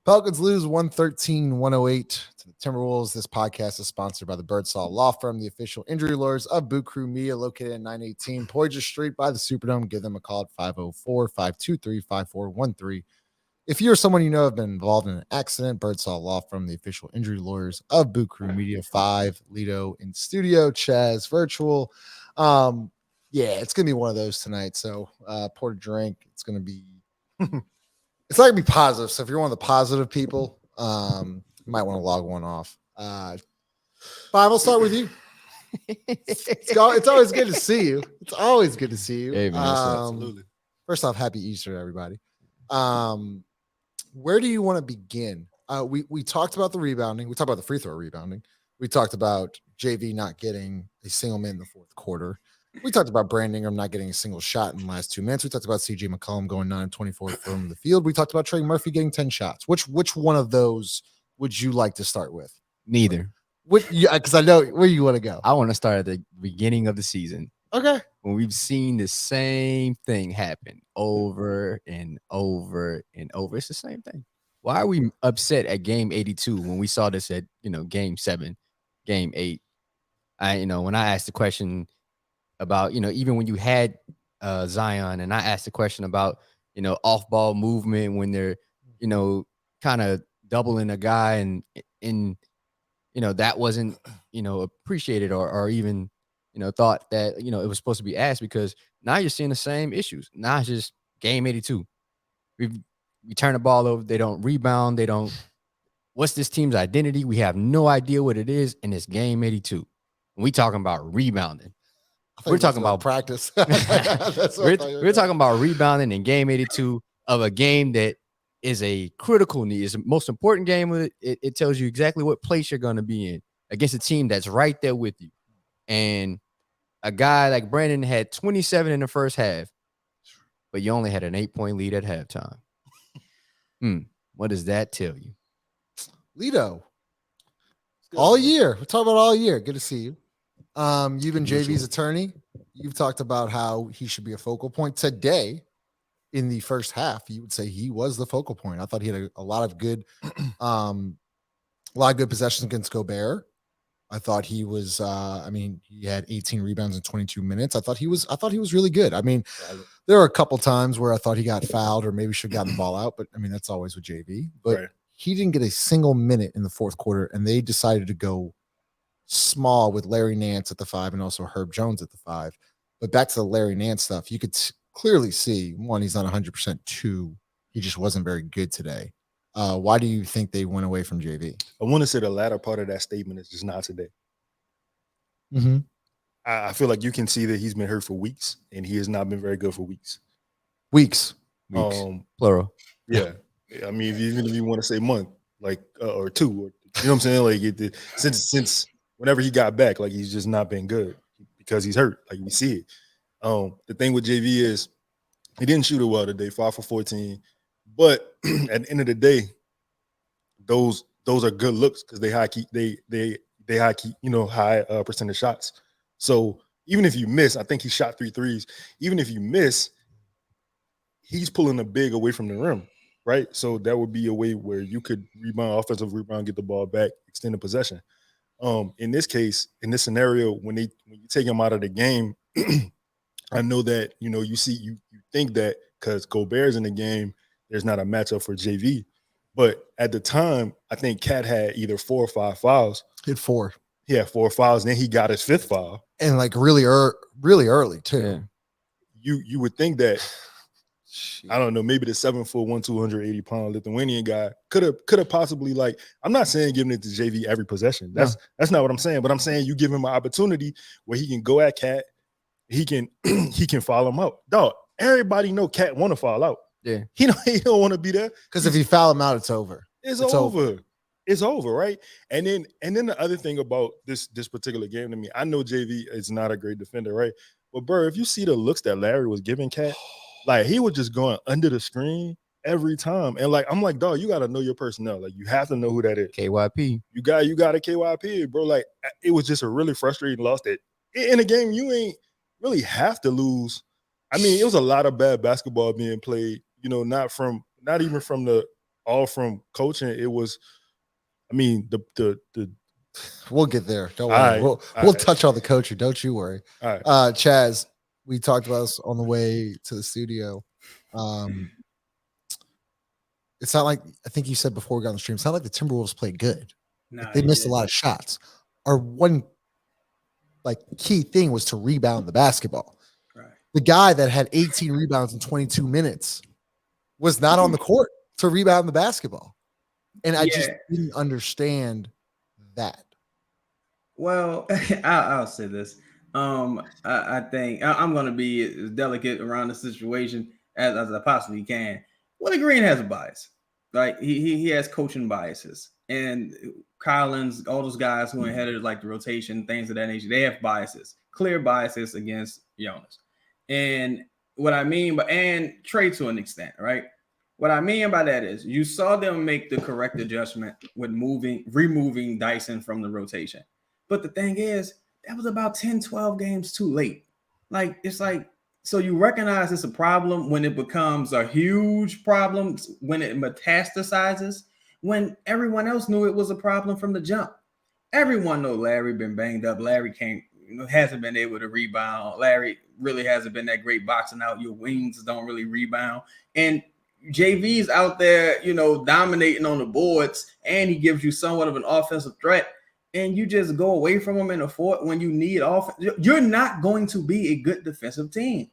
Pelicans lose 113-108 to the Timberwolves. This podcast is sponsored by the Birdsall Law Firm, the official injury lawyers of Boot Crew Media, located at 918 Poydras Street by the Superdome. Give them a call at 504-523-5413. If you or someone you know have been involved in an accident, Birdsall Law Firm, the official injury lawyers of Boot Crew Media. 5, Lido in studio, Chaz virtual. Yeah, it's going to be one of those tonight. So pour a drink. It's going to be it's not going to be positive. So if you're one of the positive people, you might want to log one off. Bob, I'll start with you. It's always good to see you. It's always good to see you. Hey, man, Absolutely. First off, happy Easter, everybody. Where do you want to begin? We talked about the rebounding. We talked about the free throw rebounding. We talked about JV not getting a single minute in the fourth quarter. We talked about Brandon Ingram not getting a single shot in the last 2 minutes. We talked about CJ McCollum going 9-24 from the field. We talked about Trey Murphy getting 10 shots. Which one of those would you like to start with? Neither. Because I know where you want to go. I want to start at the beginning of the season. Okay. When we've seen the same thing happen over and over and over. It's the same thing. Why are we upset at game 82 when we saw this at, game 7, game 8? When I asked the question about, even when you had Zion, and I asked the question about, off-ball movement when they're, kind of doubling a guy and that wasn't, appreciated or even, thought that, it was supposed to be asked, because now you're seeing the same issues. Now it's just game 82. We turn the ball over. They don't rebound. What's this team's identity? We have no idea what it is. And it's game 82. And we talking about rebounding. We're talking about practice. we're talking about rebounding in game 82 of a game that is a critical need. It's the most important game. It tells you exactly what place you're going to be in against a team that's right there with you. And a guy like Brandon had 27 in the first half, but you only had an 8-point lead at halftime. What does that tell you? Lido, all year. We're talking about all year. Good to see you. You've been JV's attorney. You've talked about how he should be a focal point. Today, in the first half, you would say he was the focal point. I thought he had a lot of good possessions against Gobert. I thought he was he had 18 rebounds in 22 minutes. I thought he was really good. I mean, there were a couple times where I thought he got fouled or maybe should have gotten the ball out, but I mean, that's always with JV. But he didn't get a single minute in the fourth quarter, and they decided to go small with Larry Nance at the 5 and also Herb Jones at the 5. But back to the Larry Nance stuff, you could clearly see, one, he's not 100%. 2, he just wasn't very good today. Why do you think they went away from JV? I want to say the latter part of that statement is just not today. Mm-hmm. I feel like you can see that he's been hurt for weeks, and he has not been very good for weeks. Weeks. Plural. Yeah. I mean, even if you want to say month, like or 2, or, you know what I'm saying? Like since whenever he got back, like he's just not been good because he's hurt. Like we see it. The thing with JV is he didn't shoot it well today, 5 for 14. But at the end of the day, those are good looks because they high percentage shots. So even if you miss, I think he shot 3 threes. Even if you miss, he's pulling a big away from the rim, right? So that would be a way where you could offensive rebound, get the ball back, extend the possession. In this case, in this scenario, when you take him out of the game, I know that you think that because Gobert's in the game, there's not a matchup for JV. But at the time, I think Cat had either 4 or 5 fouls. He had 4. He had 4 fouls, and then he got his 5th foul. And like really early too. Yeah. You would think that, I don't know, maybe the 7'1", 280-pound Lithuanian guy could have possibly, like, I'm not saying giving it to JV every possession. That's not what I'm saying. But I'm saying you give him an opportunity where he can go at Cat, he can foul him out. Dog, everybody know Cat want to foul out. Yeah, he don't want to be there because if you foul him out, it's over. It's over. It's over, right? And then the other thing about this particular game to me, I know JV is not a great defender, right? But bro, if you see the looks that Larry was giving Cat, like he was just going under the screen every time, and like I'm like, dog, you got to know your personnel. Like you have to know who that is. KYP. You got a KYP, bro. Like it was just a really frustrating loss that in a game you ain't really have to lose. I mean, it was a lot of bad basketball being played. Not even from the all from coaching. It was, I mean, the We'll get there. Don't All worry. right, We'll all right. touch on the coaching. Don't you worry. all right. Chaz, we talked about this on the way to the studio. It's not like I think you said before we got on the stream. It's not like the Timberwolves played good. Nah, They he missed a didn't. lot of shots. Our one key thing was to rebound the basketball. Right. The guy that had 18 rebounds in 22 minutes was not on the court to rebound the basketball. And I just didn't understand that. Well, I'll say this. I think I'm going to be as delicate around the situation as I possibly can. Willie Green has a bias. Like he has coaching biases, and Collins, all those guys who inherited like the rotation, things of that nature, they have biases, clear biases against Jonas. And what I mean by, and Trey to an extent, right? What I mean by that is you saw them make the correct adjustment with removing Dyson from the rotation. But the thing is, that was about 10, 12 games too late. Like, it's like, so you recognize it's a problem when it becomes a huge problem, when it metastasizes, when everyone else knew it was a problem from the jump. Everyone knows Larry been banged up. Larry hasn't been able to rebound. Larry really hasn't been that great boxing out. Your wings don't really rebound. And JV's out there, dominating on the boards, and he gives you somewhat of an offensive threat. And you just go away from him in the fourth when you need offense. You're not going to be a good defensive team.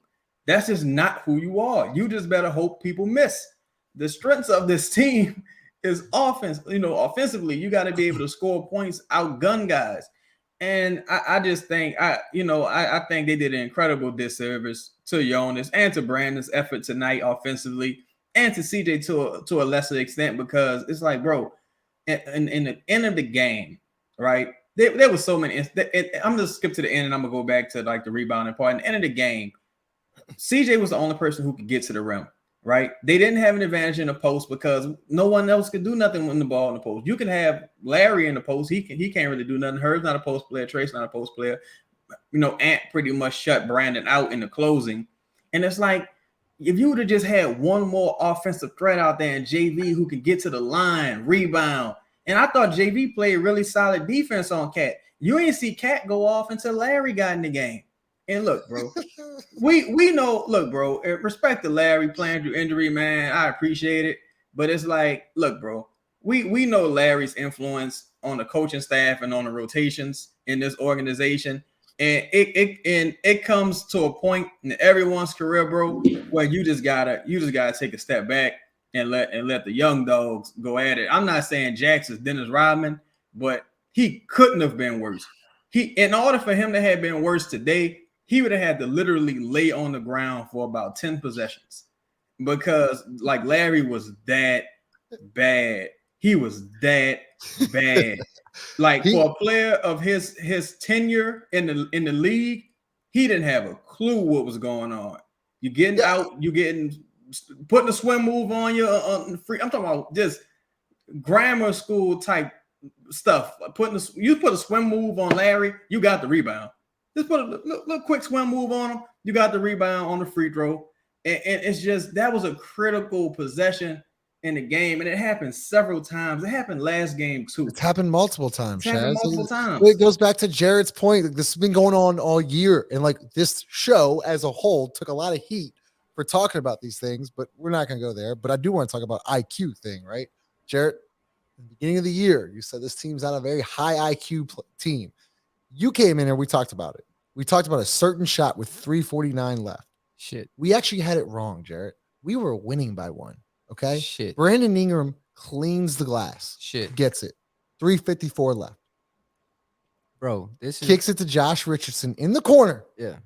That's just not who you are. You just better hope people miss. The strengths of this team is offense. Offensively, you got to be able to score points, outgun guys. And I just think I think they did an incredible disservice to Jonas and to Brandon's effort tonight offensively, and to CJ to a lesser extent, because it's like, bro, in the end of the game, right? There was so many. I'm gonna skip to the end and I'm gonna go back to like the rebounding part. In the end of the game, CJ was the only person who could get to the rim, right? They didn't have an advantage in the post because no one else could do nothing with the ball in the post. You can have Larry in the post. He can't really do nothing. Herb's not a post player. Trey's not a post player. Ant pretty much shut Brandon out in the closing. And it's like, if you would have just had one more offensive threat out there and JV who could get to the line, rebound. And I thought JV played really solid defense on Cat. You ain't see Cat go off until Larry got in the game. And look, bro, we know, look, bro, respect to Larry playing through injury, man. I appreciate it. But it's like, look, bro, we know Larry's influence on the coaching staff and on the rotations in this organization. And it comes to a point in everyone's career, bro, where you just gotta take a step back and let the young dogs go at it. I'm not saying Jax is Dennis Rodman, but he couldn't have been worse. In order for him to have been worse today, he would have had to literally lay on the ground for about 10 possessions, because like Larry was that bad. He was that bad. Like, for a player of his tenure in the league, he didn't have a clue what was going on. You getting out, putting a swim move on you on free. I'm talking about just grammar school type stuff. Put a swim move on Larry, you got the rebound. Just put a little quick swim move on him, you got the rebound on the free throw. And it's just, that was a critical possession in the game, and it happened several times. It happened last game too. It's happened multiple times. Times. It goes back to Jared's point. This has been going on all year, and like this show as a whole took a lot of heat for talking about these things, but we're not going to go there. But I do want to talk about IQ thing, right, Jared? At the beginning of the year, you said this team's not a very high IQ team. You came in and we talked about it. We talked about a certain shot with 3:49 left. Shit. We actually had it wrong, Jared. We were winning by 1. Okay. Shit. Brandon Ingram cleans the glass. Shit. Gets it. 3:54 left. Bro, this is Kicks it to Josh Richardson in the corner. Yeah.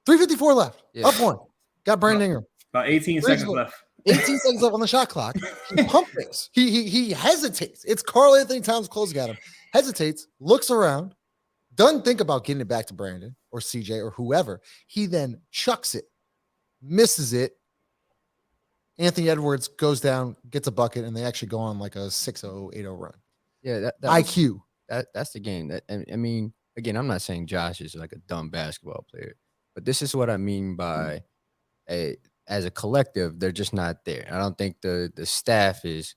3:54 left. Yeah. Up 1. Got Brandon Ingram. About 18 seconds left. 18 seconds left on the shot clock. He pump fakes. He hesitates. It's Karl Anthony Towns closing at him. Hesitates, looks around, doesn't think about getting it back to Brandon or CJ or whoever. He then chucks it, misses it. Anthony Edwards goes down, gets a bucket, and they actually go on like a 6-0, 8-0 run. Yeah, that IQ. That's the game. I mean, again, I'm not saying Josh is like a dumb basketball player, but this is what I mean by as a collective, they're just not there. I don't think the staff is,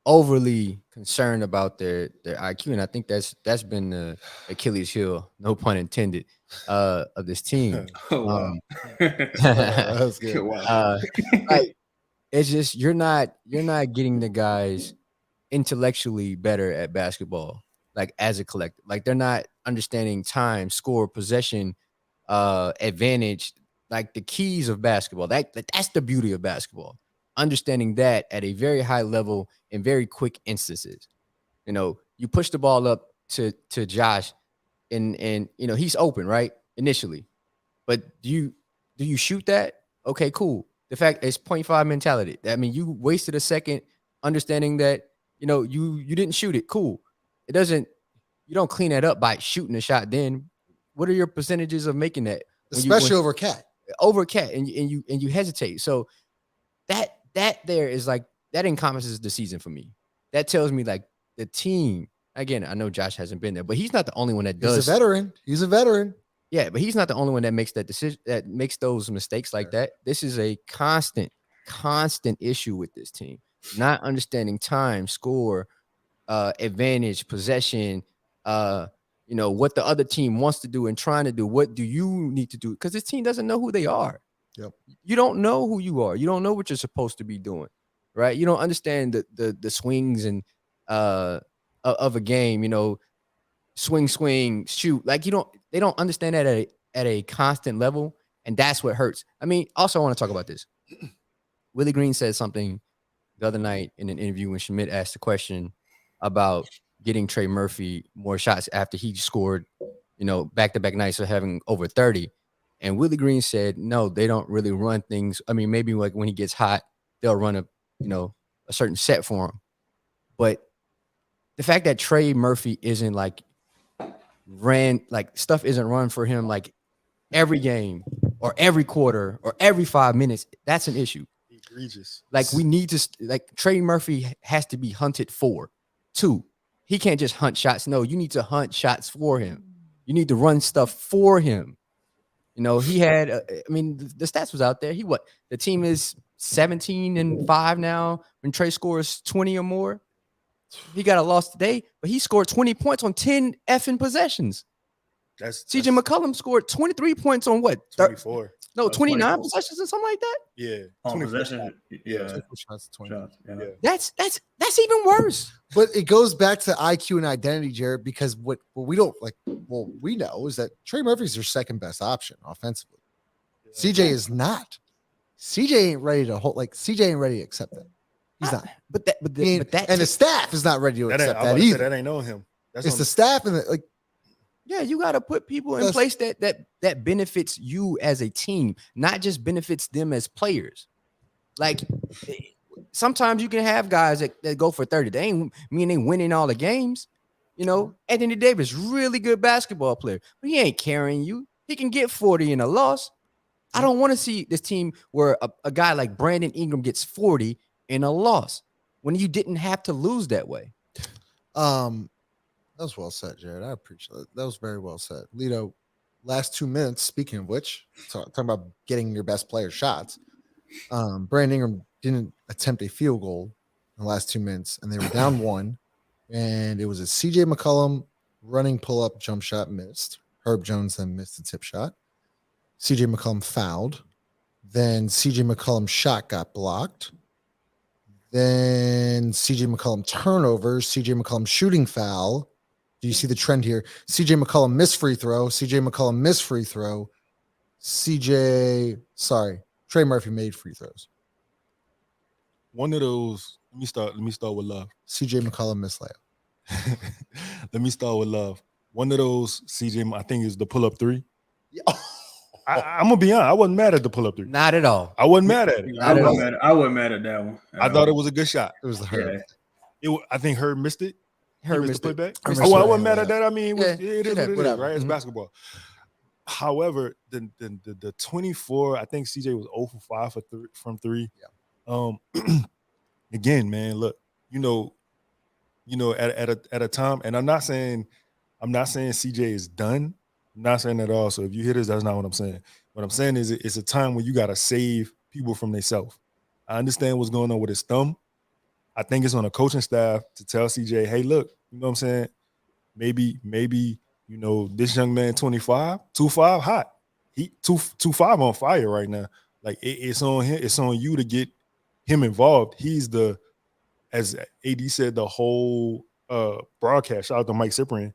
overly concerned about their IQ, and I think that's been the Achilles heel, no pun intended, of this team. Oh wow. That's good. Wow. Like it's just you're not getting the guys intellectually better at basketball, like as a collective. Like they're not understanding time, score, possession, advantage, like the keys of basketball. That's the beauty of basketball. Understanding that at a very high level in very quick instances. You push the ball up to Josh and he's open, right? Initially. But do you shoot that? Okay, cool. The fact it's 0.5 mentality. I mean, you wasted a second understanding that, you didn't shoot it. Cool. You don't clean that up by shooting a shot. Then what are your percentages of making that? Especially over Cat. Over Cat and you hesitate. So that there is like that encompasses the season for me. That tells me like the team. Again, I know Josh hasn't been there, but he's not the only one that does. He's a veteran. Yeah, but he's not the only one that makes that decision, that makes those mistakes like that. This is a constant issue with this team. Not understanding time, score, advantage, possession, what the other team wants to do and trying to do. What do you need to do? Because this team doesn't know who they are. Yep. You don't know who you are. You don't know what you're supposed to be doing, right? You don't understand the swings and of a game, swing, shoot. Like they don't understand that at a constant level, and that's what hurts. I mean, also I want to talk about this. Willie Green said something the other night in an interview when Schmidt asked the question about getting Trey Murphy more shots after he scored, back-to-back nights of having over 30. And Willie Green said, no, they don't really run things. I mean, maybe like when he gets hot, they'll run a certain set for him. But the fact that Trey Murphy isn't like stuff isn't run for him like every game or every quarter or every 5 minutes, that's an issue. Egregious. Like we need to Trey Murphy has to be hunted for. 2, he can't just hunt shots. No, you need to hunt shots for him. You need to run stuff for him. He had, the stats was out there. The team is 17-5 now when Trey scores 20 or more. He got a loss today, but he scored 20 points on 10 effing possessions. CJ McCollum scored 23 points on what? 24. No, 29 possessions or something like that. Yeah. On possession. Yeah. 20 shots. Yeah. That's even worse. But it goes back to IQ and identity, Jared, because what we don't we know is that Trey Murphy's their second best option offensively. Yeah. CJ is not. CJ ain't ready to CJ ain't ready to accept that. He's not. But the staff is not ready to accept that either. That ain't know him. It's the staff and yeah, you got to put people in place that benefits you as a team, not just benefits them as players. Like sometimes you can have guys that go for 30. They ain't mean they winning all the games. Anthony Davis, really good basketball player, but he ain't carrying you. He can get 40 in a loss. I don't want to see this team where a guy like Brandon Ingram gets 40 in a loss when you didn't have to lose that way. That was well said, Jared. I appreciate it. That was very well said. Lito, last 2 minutes, speaking of which, talking about getting your best player shots. Brandon Ingram didn't attempt a field goal in the last 2 minutes, and they were down 1. And it was a CJ McCollum running pull-up jump shot missed. Herb Jones then missed the tip shot. CJ McCollum fouled. Then CJ McCollum shot got blocked. Then CJ McCollum turnover. CJ McCollum shooting foul. Do you see the trend here? CJ McCollum missed free throw. CJ McCollum missed free throw. Trey Murphy made free throws. One of those. Let me start with Love. CJ McCollum missed layup. Let me start with Love. One of those CJ, I think, is the pull-up 3. Yeah. I'm gonna be honest. I wasn't mad at the pull-up 3. Not at all. I wasn't mad at it. I wasn't mad at that one. I thought it was a good shot. It was the Herb. Yeah. I think Herb missed it. Herb missed the putback. I wasn't mad at that. I mean, it is what it is, right? It's basketball. However, the 24, I think CJ was 0 for 5 from 3. Yeah. Again, man, look, at a time, and I'm not saying CJ is done. I'm not saying that at all. So if you hear this, that's not what I'm saying. What I'm saying is it's a time when you got to save people from themselves. I understand what's going on with his thumb. I think it's on a coaching staff to tell CJ, hey, look, you know what I'm saying? Maybe, you know, this young man 25, 2-5 hot. He 2-5 on fire right now. Like it's on him, it's on you to get him involved. He's the, as AD said, the whole broadcast. Shout out to Mike Cyprian.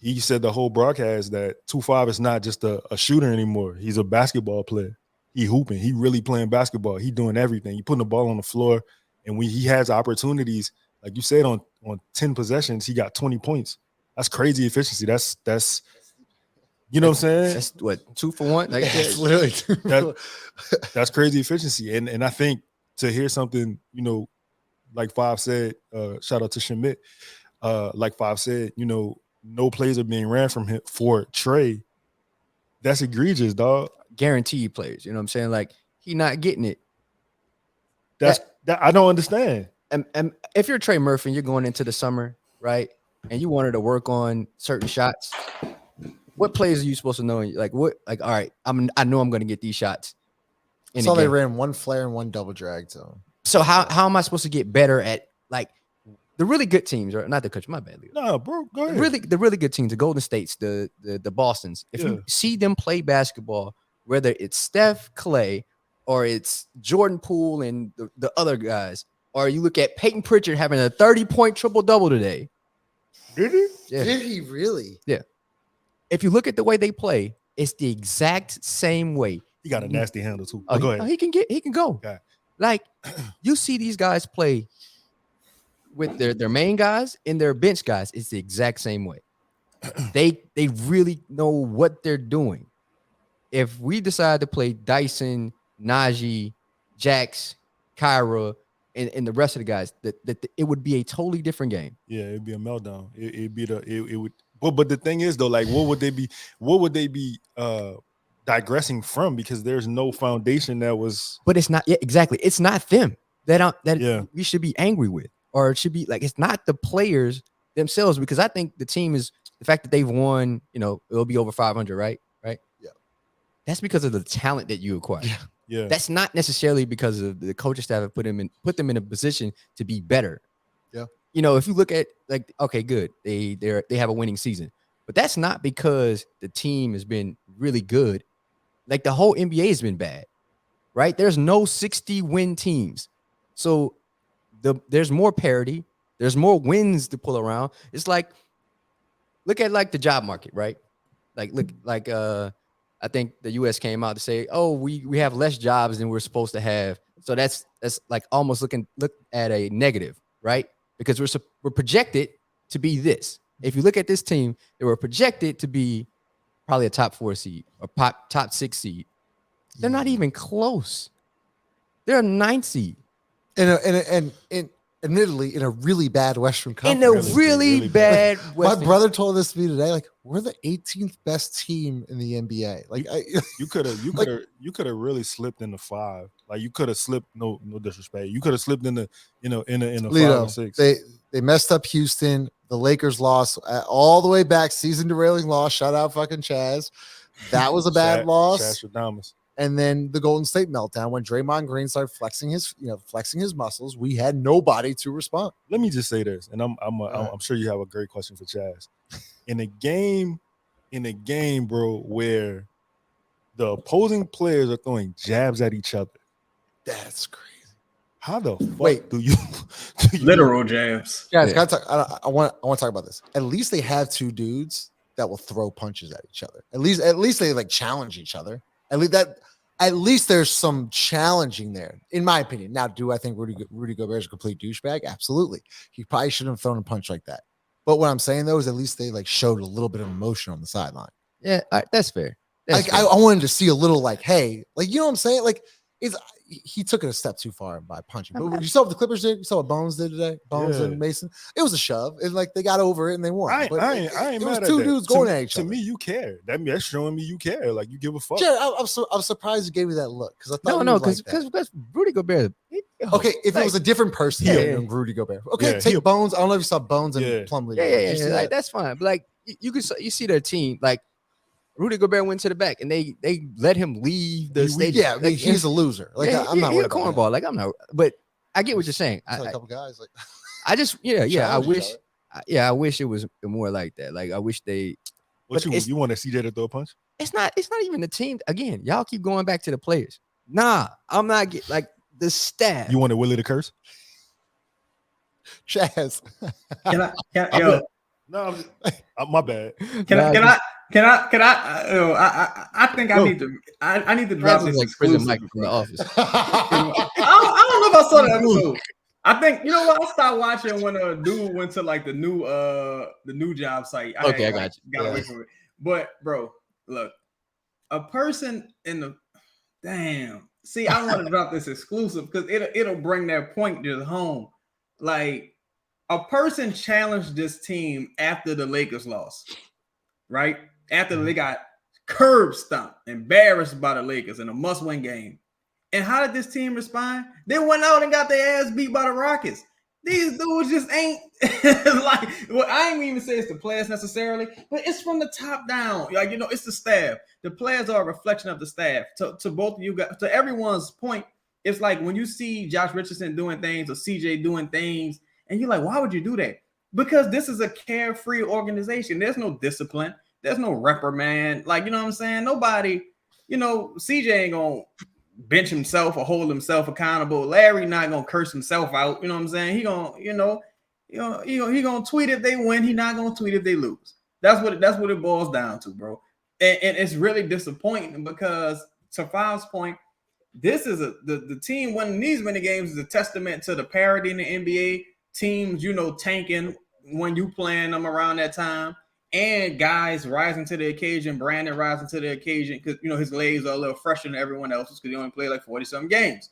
He said the whole broadcast that 2-5 is not just a shooter anymore. He's a basketball player. He hooping. He really playing basketball. He doing everything. He putting the ball on the floor. And when he has opportunities, like you said, on 10 possessions, he got 20 points. That's crazy efficiency. That's you know what I'm saying? That's what, 2 for 1? Like It's literally that's crazy efficiency. And I think to hear something, you know, like Five said, shout out to Schmidt, like Five said, you know, no plays are being ran from him for Trey. That's egregious, dog. Guaranteed players. You know what I'm saying? Like, he not getting it. That I don't understand. And if you're Trey Murphy and you're going into the summer, right, and you wanted to work on certain shots, what plays are you supposed to know? Like, what? Like, all right, I know I'm going to get these shots. So they ran one flare and one double drag zone. So how am I supposed to get better at, like, the really good teams, right? Not the coach, my bad. No, bro, go ahead. The really good teams, the Golden States, the Bostons. If you see them play basketball, whether it's Steph, Clay, or it's Jordan Poole and the other guys, or you look at Peyton Pritchard having a 30-point triple-double today. Did he? Yeah. Did he really? Yeah. If you look at the way they play, it's the exact same way. He got a nasty handle too. Oh, go ahead. He can go. Okay. Like, you see these guys play with their main guys and their bench guys. It's the exact same way. They really know what they're doing. If we decide to play Dyson, Najee, Jax, Kyra, and the rest of the guys, that it would be a totally different game. Yeah, it'd be a meltdown. It would. But the thing is though, like, what would they be digressing from? Because there's no foundation that was. But it's not. Yeah, exactly. It's not them that we should be angry with, or it should be like, it's not the players themselves. Because I think the team is the fact that they've won. You know, it'll be over 500, right? Right. Yeah. That's because of the talent that you acquire. Yeah. Yeah. That's not necessarily because of the coaching staff have put them in a position to be better. Yeah. You know, if you look at, like, okay, good, they have a winning season, but that's not because the team has been really good. Like, the whole NBA has been bad, right? There's no 60-win teams, so there's more parity. There's more wins to pull around. It's like, look at, like, the job market, right? Like I think the U.S. came out to say, oh, we have less jobs than we're supposed to have. So that's like almost look at a negative, right? Because we're projected to be this. If you look at this team, they were projected to be probably a top 4 seed or top 6 seed. They're not even close. They're a 9th seed. And admittedly, in a really bad Western Conference. In a really bad Western. My brother told this to me today, like, we're the 18th best team in the NBA. Like, you could have really slipped in the 5. Like, you could have slipped. No disrespect. You could have slipped in the in a 5 or 6. They messed up Houston. The Lakers lost all the way back, season derailing loss. Shout out fucking Chaz. That was a bad loss. And then the Golden State meltdown when Draymond Green started flexing his muscles. We had nobody to respond. Let me just say this, and I'm sure you have a great question for Chaz. In a game, bro, where the opposing players are throwing jabs at each other. That's crazy. How the fuck do you literal jabs? Guys, I want to talk about this. At least they have 2 dudes that will throw punches at each other. At least they, like, challenge each other. At least there's some challenging there, in my opinion. Now, do I think Rudy Gobert is a complete douchebag? Absolutely. He probably shouldn't have thrown a punch like that. But what I'm saying, though, is at least they, like, showed a little bit of emotion on the sideline. Yeah, that's fair. I wanted to see a little, like, hey, like, you know what I'm saying? Like, he took it a step too far by punching. But you saw what the Clippers did. You saw what Bones did today. Bones and Mason. It was a shove. And, like, they got over it and they won. I ain't mad at 2 that. dudes going at each other. To me, you care. That's showing me you care. Like, you give a fuck. Jared, I'm surprised you gave me that look because I thought because Rudy Gobert. Okay, if it was a different person than Rudy Gobert. Okay, take Bones. I don't know if you saw Bones and Plumlee. Yeah, like, that's fine. But, like, you see their team, like, Rudy Gobert went to the back, and they let him leave the stadium. Yeah, Like, he's a loser. Like I'm not he's worried a about him. cornball. Like I'm not, but I get what you're saying. A couple guys like I just I wish each other. I wish it was more like that. Like I wish they. What you want to CJ to throw a punch? It's not even the team. Again, y'all keep going back to the players. Nah, I'm not like the staff. You want Willie to curse? Chaz. No, my bad. I think I need to drop this like prison exclusive. Mike from the office. I don't know if I saw that episode. I think you know what? I stopped watching when a dude went to like the new job site. I got you. Got away from it. But bro, look, a person in the damn. See, I want to drop this exclusive because it'll bring that point just home. Like a person challenged this team after the Lakers lost, right? After they got curb stomped, embarrassed by the Lakers in a must-win game. And how did this team respond? They went out and got their ass beat by the Rockets. These dudes just ain't like. Well, I ain't even say it's the players necessarily, but it's from the top down. Like it's the staff. The players are a reflection of the staff. To both of you guys, to everyone's point, it's like when you see Josh Richardson doing things or CJ doing things, and you're like, why would you do that? Because this is a carefree organization. There's no discipline. There's no reprimand. Like you know what I'm saying? Nobody. CJ ain't gonna bench himself or hold himself accountable. Larry not gonna curse himself out. You know what I'm saying? He gonna, he gonna tweet if they win. He not gonna tweet if they lose. That's what it boils down to, bro. And it's really disappointing because to Five's point, this is the team winning these many games is a testament to the parity in the NBA. Teams, tanking when you playing them around that time. And guys rising to the occasion, Brandon rising to the occasion because his legs are a little fresher than everyone else's because he only played like 40-some games.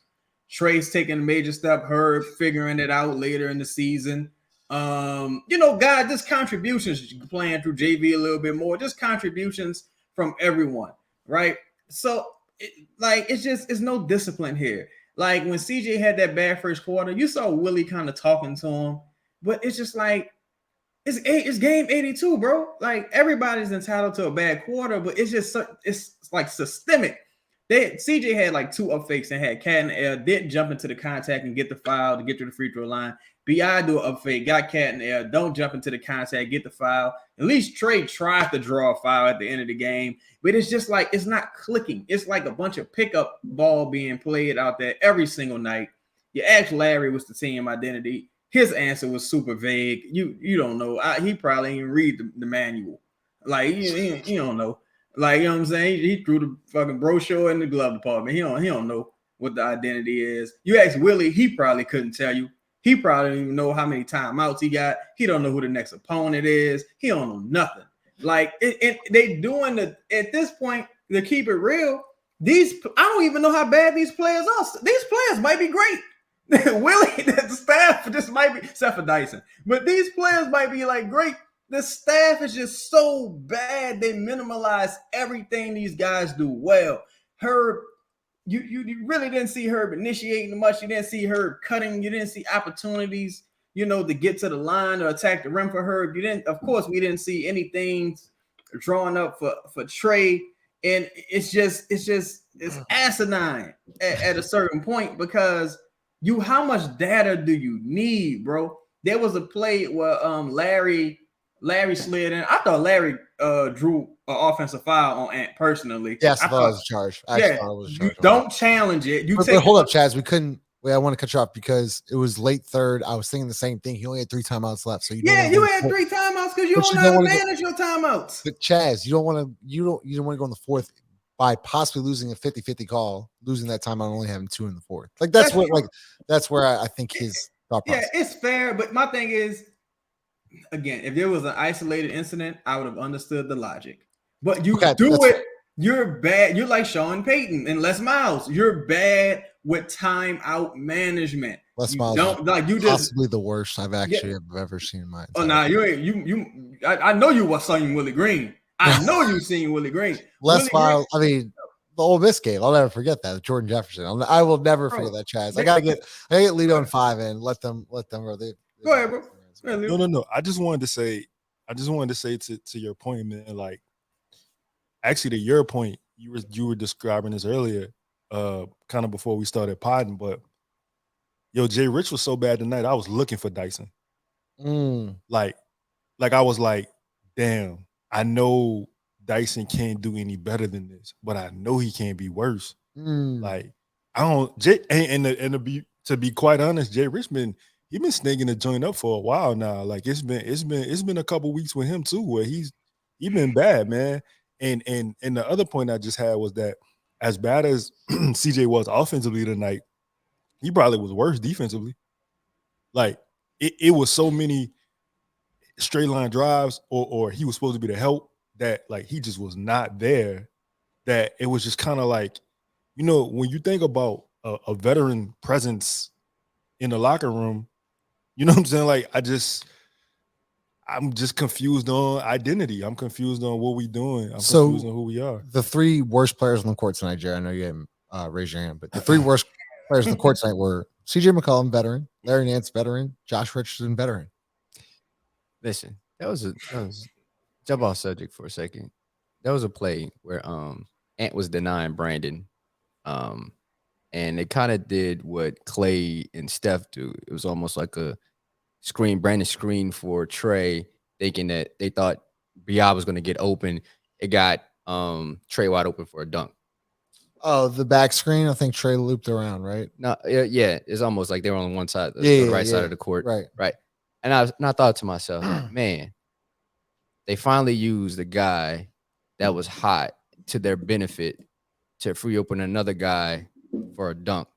Trey's taking a major step, Herb figuring it out later in the season. Guys, just contributions playing through JV a little bit more, just contributions from everyone, right? So it's no discipline here. Like when CJ had that bad first quarter, you saw Willie kind of talking to him, but it's just like, it's game 82, bro. Like everybody's entitled to a bad quarter, but it's like systemic. CJ had like 2 up fakes and had cat in the air, didn't jump into the contact and get the foul to get to the free throw line. BI do an up fake, got cat in the air, don't jump into the contact, get the foul. At least Trey tried to draw a foul at the end of the game, but it's just like it's not clicking. It's like a bunch of pickup ball being played out there every single night. You ask Larry what's the team identity. His answer was super vague. You don't know. He probably didn't read the manual. Like he don't know. Like you know what I'm saying. He threw the fucking brochure in the glove department. He don't know what the identity is. You ask Willie, he probably couldn't tell you. He probably don't even know how many timeouts he got. He don't know who the next opponent is. He don't know nothing. Like they doing at this point to keep it real. I don't even know how bad these players are. These players might be great. Willie, the staff just might be except for Dyson, but these players might be like great. The staff is just so bad. They minimalize everything these guys do well. Herb, you really didn't see Herb initiating much. You didn't see Herb cutting. You didn't see opportunities, to get to the line or attack the rim for Herb. Of course, we didn't see anything drawn up for Trey. And it's asinine at a certain point because how much data do you need, bro? There was a play where Larry slid in. I thought Larry drew an offensive foul on Ant personally. Yes, I thought it was charged. You don't challenge it. But hold up, Chaz. We couldn't. Wait, I want to cut you off because it was late third. I was thinking the same thing. He only had 3 timeouts left. So you had 3 timeouts because you don't know how to manage your timeouts. But Chaz, you don't want to go in the fourth by possibly losing a 50-50 call, losing that timeout, only having 2 in the fourth. Like that's where I think his thought process. Yeah, it's fair. But my thing is, again, if there was an isolated incident, I would have understood the logic. But you're bad. You're like Sean Payton and Les Miles. You're bad with timeout management. Les Miles don't like you just possibly the worst I've actually ever seen in my entire life. You ain't I know you was seeing Willie Green. I know you seen Willie Green. Les Miles, I mean, the Ole Miss game. I'll never forget that. Jordan Jefferson. I will never forget that, Chaz. I gotta get Lito and 5 and let them go. Go ahead, bro. No. I just wanted to say to your point, man, like actually, to your point, you were describing this earlier, kind of before we started podding, but yo, Jay Rich was so bad tonight. I was looking for Dyson. Like I was like, damn, I know Dyson can't do any better than this, but I know he can't be worse. Like I don't. Jay, and to be quite honest, Jay Richmond, he been snaking the joint up for a while now. Like it's been a couple weeks with him too, where he been bad, man. And the other point I just had was that as bad as CJ was offensively tonight, he probably was worse defensively. Like it was so many straight line drives, or he was supposed to be the help that like he just was not there. That it was just kind of like, you know, when you think about a veteran presence in the locker room, you know what I'm saying? Like I'm just confused on identity. I'm confused on what we doing. I'm confused on who we are. The three worst players on the court tonight, Jerry, I know you didn't raise your hand, but the three worst players on the court tonight were CJ McCollum, veteran, Larry Nance, veteran, Josh Richardson, veteran. Listen, that was jump off subject for a second. That was a play where Ant was denying Brandon, and they kind of did what Clay and Steph do. It was almost like a screen, Brandon screen for Trey, thinking that they thought B.I. was going to get open. It got Trey wide open for a dunk. Oh, the back screen. I think Trey looped around, right? No, yeah, it's almost like they were on one side, the right side of the court, right. And I thought to myself, man, they finally used the guy that was hot to their benefit to free open another guy for a dunk.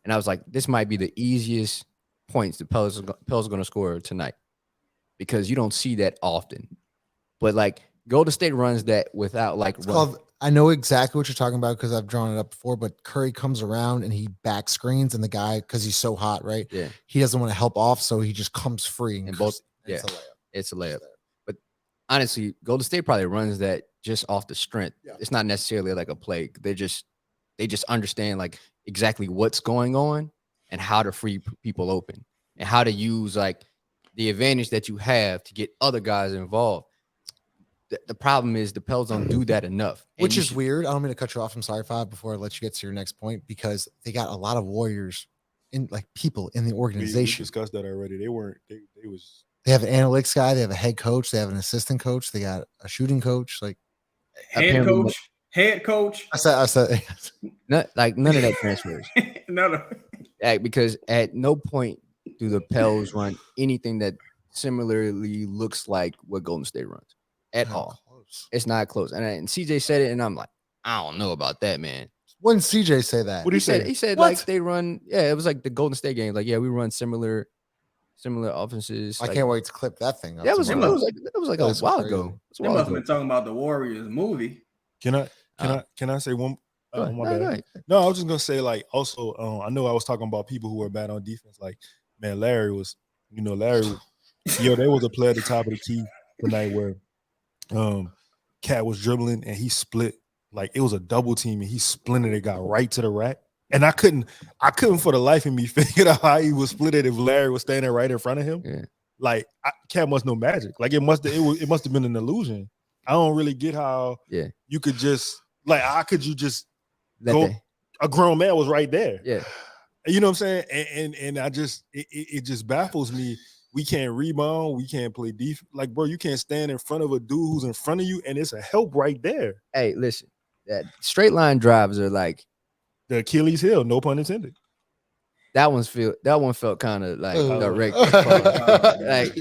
And I was like, this might be the easiest points the Pels are going to score tonight, because you don't see that often. But like Golden State runs that without like I know exactly what you're talking about because I've drawn it up before, but Curry comes around and he back screens, and the guy, because he's so hot, right? Yeah. He doesn't want to help off, so he just comes free. And both, it's a layup. But honestly, Golden State probably runs that just off the strength. Yeah. It's not necessarily like a play. They just understand like exactly what's going on and how to free people open and how to use like the advantage that you have to get other guys involved. The problem is the Pels don't do that enough. Which is weird. I don't mean to cut you off. I'm sorry, Fab, before I let you get to your next point, because they got a lot of Warriors in like people in the organization. We discussed that already. They have an analytics guy, they have a head coach, they have an assistant coach, they got a shooting coach, like head coach. I said none of that transfers. No. Because at no point do the Pels run anything that similarly looks like what Golden State runs at all. Close. It's not close. And CJ said it, and I'm like, I don't know about that, man. When did CJ say that? What he said? He said like they run. Yeah, it was like the Golden State game. Like, yeah, we run similar offenses. I can't wait to clip that thing up. That was like a while ago. They must have been talking about the Warriors movie. Can I say one? No, I was just gonna say like also. I know I was talking about people who were bad on defense. Like, man, Larry was. There was a play at the top of the key tonight where Cat was dribbling and he split, like it was a double team, and he splinted it, got right to the rack. And I couldn't for the life of me figure out how he was split it if Larry was standing right in front of him. Yeah. Like Cat must know magic. Like it must have been an illusion. I don't really get how you could just like how could you just go? A grown man was right there. Yeah. You know what I'm saying? And I just it just baffles me. We can't rebound. We can't play defense. Like, bro, you can't stand in front of a dude who's in front of you, and it's a help right there. Hey, listen, that straight line drives are like the Achilles heel, no pun intended. That one felt kind of like direct. Like,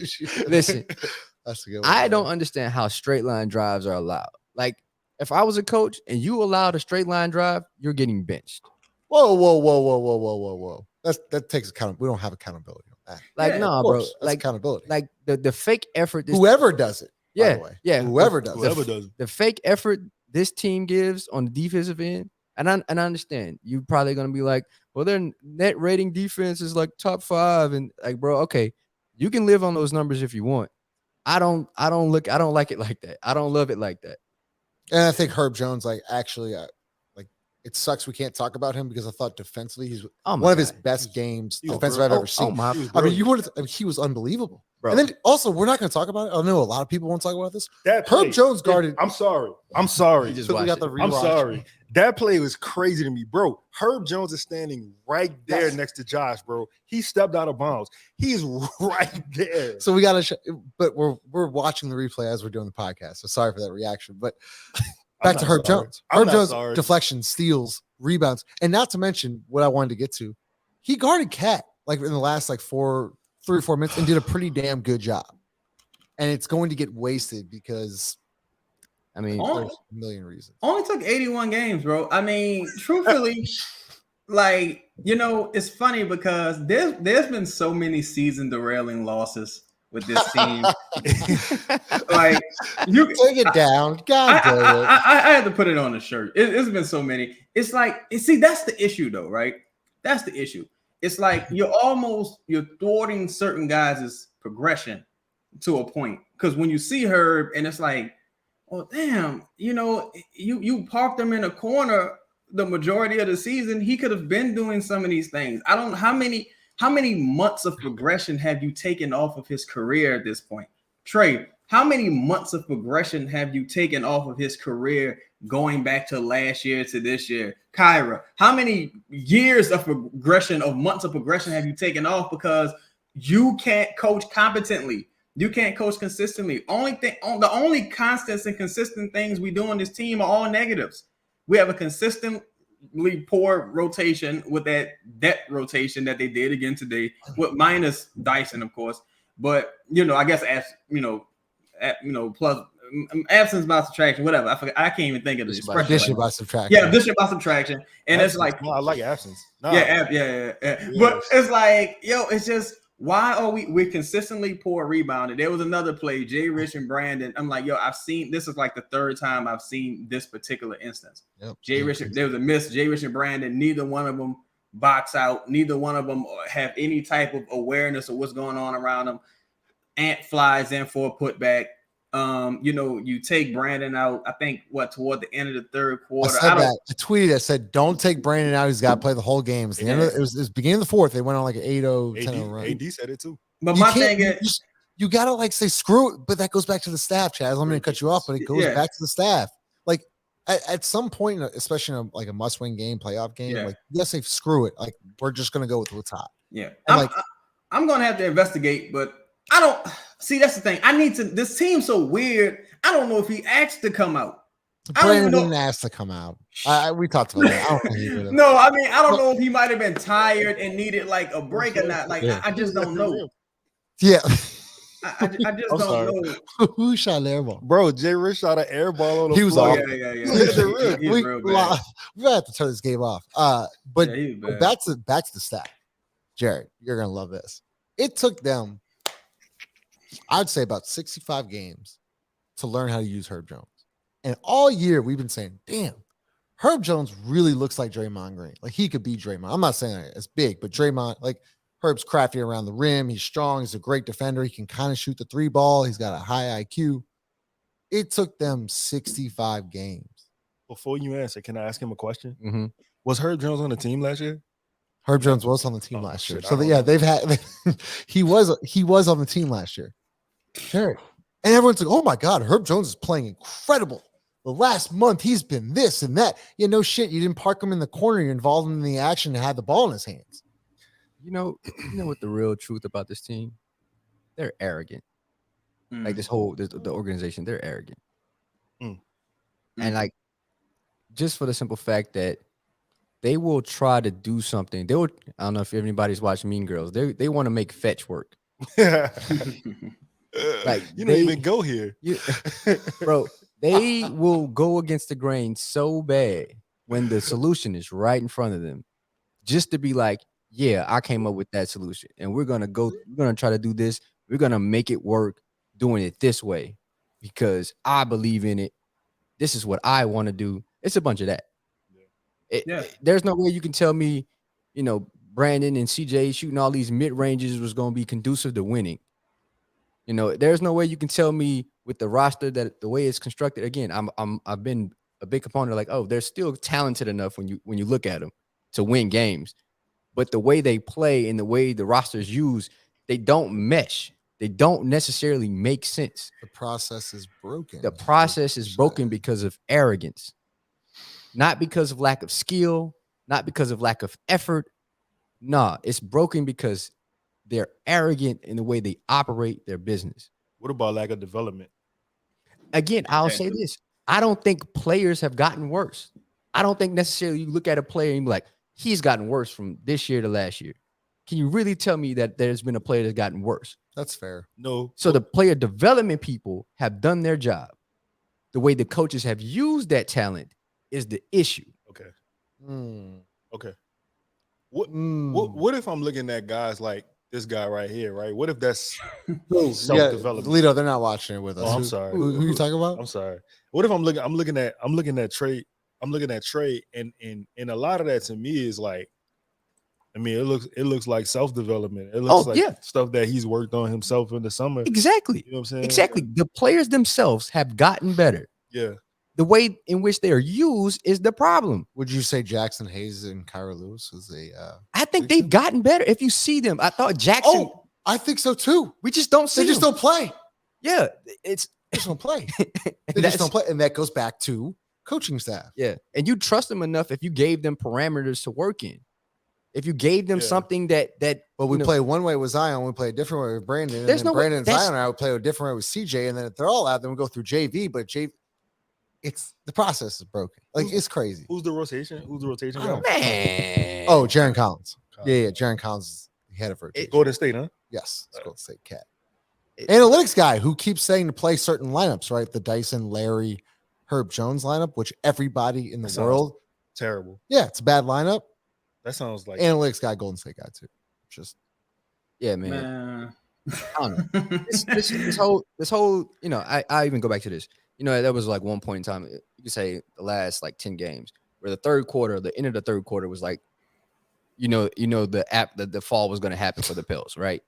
listen, that's a good one, I don't understand how straight line drives are allowed. Like, if I was a coach and you allowed a straight line drive, you're getting benched. Whoa. That takes account. We don't have accountability on that. Like, no, bro. That's like accountability. Like the fake effort. Whoever does it. Yeah. By the way. Yeah. Whoever does it. The fake effort this team gives on the defensive end. And I understand you're probably gonna be like, well, their net rating defense is like top 5, and like, bro, okay, you can live on those numbers if you want. I don't like it like that. I don't love it like that. And I think Herb Jones, like, actually, like it sucks we can't talk about him because I thought defensively he's Oh my one of his God. best games was defensive I've brilliant. ever seen. my, I mean, he was unbelievable. bro. And then also, we're not going to talk about it. I know a lot of people won't talk about this. That Herb play- Jones guarded. I'm sorry. You just So we watched got the it. I'm rewatch. sorry. That play was crazy to me, bro. Herb Jones is standing right there Yes. next to Josh, bro. He stepped out of bounds. He's right there. So we got to, but we're watching the replay as we're doing the podcast. So sorry for that reaction. But back to Herb Jones. I'm Herb not Jones sorry. deflection, steals, rebounds, and not to mention what I wanted to get to. He guarded Cat like in the last like 3 or 4 minutes and did a pretty damn good job. And it's going to get wasted because I mean, Oh. there's a million reasons. Only took 81 games, bro. I mean, truthfully, like, you know, it's funny because there's been so many season derailing losses with this team. Like, you Take it down. God damn it. I had to put it on the shirt. It's been so many. It's like, see, that's the issue, though, right? That's the issue. It's like you're thwarting certain guys' progression to a point. Because when you see Herb, and it's like, oh damn, you know, you parked him in a corner the majority of the season. He could have been doing some of these things. I don't know how many months of progression have you taken off of his career at this point? Trey, how many months of progression have you taken off of his career going back to last year to this year? Kyra, how many years of progression, of months of progression have you taken off because you can't coach competently? You can't coach consistently. The only constants and consistent things we do on this team are all negatives. We have a consistently poor rotation with that depth rotation that they did again today, with minus Dyson, of course. But you know, I guess plus absence by subtraction, whatever. I forgot. I can't even think of the expression. Addition by subtraction. Yeah, addition by subtraction, and Absence. it's like, No, I like absence. No. yeah. But it's like, yo, it's just, why are we're consistently poor rebounding? There was another play, Jay Rich and Brandon. I'm like, yo, this is like the third time I've seen this particular instance. Yep. Jay Rich, there was a miss. Jay Rich and Brandon, neither one of them box out. Neither one of them have any type of awareness of what's going on around them. Ant flies in for a putback. You know, you take Brandon out, I think, toward the end of the third quarter. I tweeted, I said, don't take Brandon out. He's got to play the whole game. It was beginning of the fourth. They went on like an 8-0, 10-0 run. AD said it too. But my thing is, you got to like say, screw it. But that goes back to the staff, Chaz. I'm going to cut you off, but it goes back to the staff. Like at some point, especially in like a must-win game, playoff game, like you got to say, screw it. Like we're just going to go with what's hot. Yeah. I'm going to have to investigate, but I don't see. That's the thing. This team's so weird. I don't know if he asked to come out. Brandon didn't ask to come out. We talked about that. I don't think he would have. No, I mean, I don't know if he might have been tired and needed like a break or not. Like, I just don't know. Yeah. I just don't know. Who shot an air ball? Bro, Jay Rich shot an air ball on the He was floor. off. Yeah. We have to turn this game off. But back to the stat. Jared, you're gonna love this. It took them, I'd say, about 65 games to learn how to use Herb Jones. And all year we've been saying, damn, Herb Jones really looks like Draymond Green. Like he could be Draymond. I'm not saying it's big, but Draymond, like Herb's crafty around the rim. He's strong. He's a great defender. He can kind of shoot the 3 ball. He's got a high IQ. It took them 65 games. Before you answer, can I ask him a question? Mm-hmm. Was Herb Jones on the team last year? Herb Jones was on the team last year. Shit, So they've had he was on the team last year. Sure. And everyone's like, oh my God, Herb Jones is playing incredible. The last month he's been this and that. Yeah, no shit. You didn't park him in the corner. You involved him in the action and had the ball in his hands. You know what the real truth about this team? They're arrogant. Like the organization, they're arrogant. And like, just for the simple fact that they will try to do something. I don't know if anybody's watched Mean Girls. They want to make fetch work. Like you don't even go here. Bro, they will go against the grain so bad when the solution is right in front of them, just to be like, yeah, I came up with that solution. And we're gonna try to do this. We're gonna make it work doing it this way because I believe in it. This is what I want to do. It's a bunch of that. There's no way you can tell me, Brandon and CJ shooting all these mid-ranges was going to be conducive to winning. There's no way you can tell me with the roster that the way it's constructed. Again, I've been a big component. Like, oh, they're still talented enough when you look at them to win games, but the way they play and the way the rosters use, they don't mesh. They don't necessarily make sense. The process is broken. The process is broken because of arrogance, not because of lack of skill, not because of lack of effort. Nah, it's broken because they're arrogant in the way they operate their business. What about lack of development? Again, I'll say this. I don't think players have gotten worse. I don't think necessarily you look at a player and be like, he's gotten worse from this year to last year. Can you really tell me that there's been a player that's gotten worse? That's fair. No. So the player development people have done their job. The way the coaches have used that talent is the issue. Okay. Mm. Okay. What if I'm looking at guys like this guy right here, right? What if that's self-development? Lito, they're not watching it with us. Oh, I'm sorry. Who you talking about? I'm sorry. What if I'm looking at Trey, and a lot of that to me is like, I mean, it looks like self-development. It looks like stuff that he's worked on himself in the summer. Exactly. You know what I'm saying? Exactly. The players themselves have gotten better. Yeah. The way in which they are used is the problem. Would you say Jackson Hayes and Kyra Lewis is I think they've gotten better. If you see them, I thought Jackson. Oh, I think so too. We just don't see. They just don't play. Yeah, they just don't play. They just don't play, and that goes back to coaching staff. Yeah, and you trust them enough if you gave them parameters to work in. If you gave them something that. But we play one way with Zion, we play a different way with Brandon. There's no Brandon and Zion, I would play a different way with CJ, and then if they're all out, then we go through JV. But it's the process is broken. Like it's crazy. Who's the rotation? Oh, man. Oh, Jaren Collins. Yeah, Jaren Collins is the head of rotation. Golden State, huh? Yes, it's Golden State Cat. Analytics guy who keeps saying to play certain lineups, right? The Dyson, Larry, Herb Jones lineup, which everybody in the world terrible. Yeah, it's a bad lineup. That sounds like analytics guy, Golden State guy too. Just man. I don't know. This whole, you know, I even go back to this. You know, that was like one point in time, you could say the last like 10 games where the end of the third quarter was like, the fall was going to happen for the Pels, right?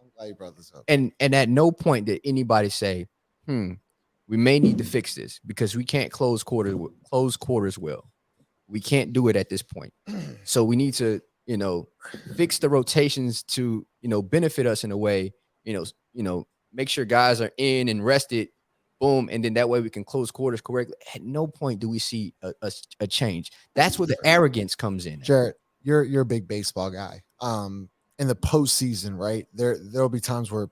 I'm glad you brought this up. And at no point did anybody say, we may need to fix this because we can't close quarters well. We can't do it at this point. So we need to, fix the rotations to, benefit us in a way, make sure guys are in and rested. Boom, and then that way we can close quarters correctly. At no point do we see a change. That's where the arrogance comes in. Jared, you're a big baseball guy. In the postseason, right? There'll be times where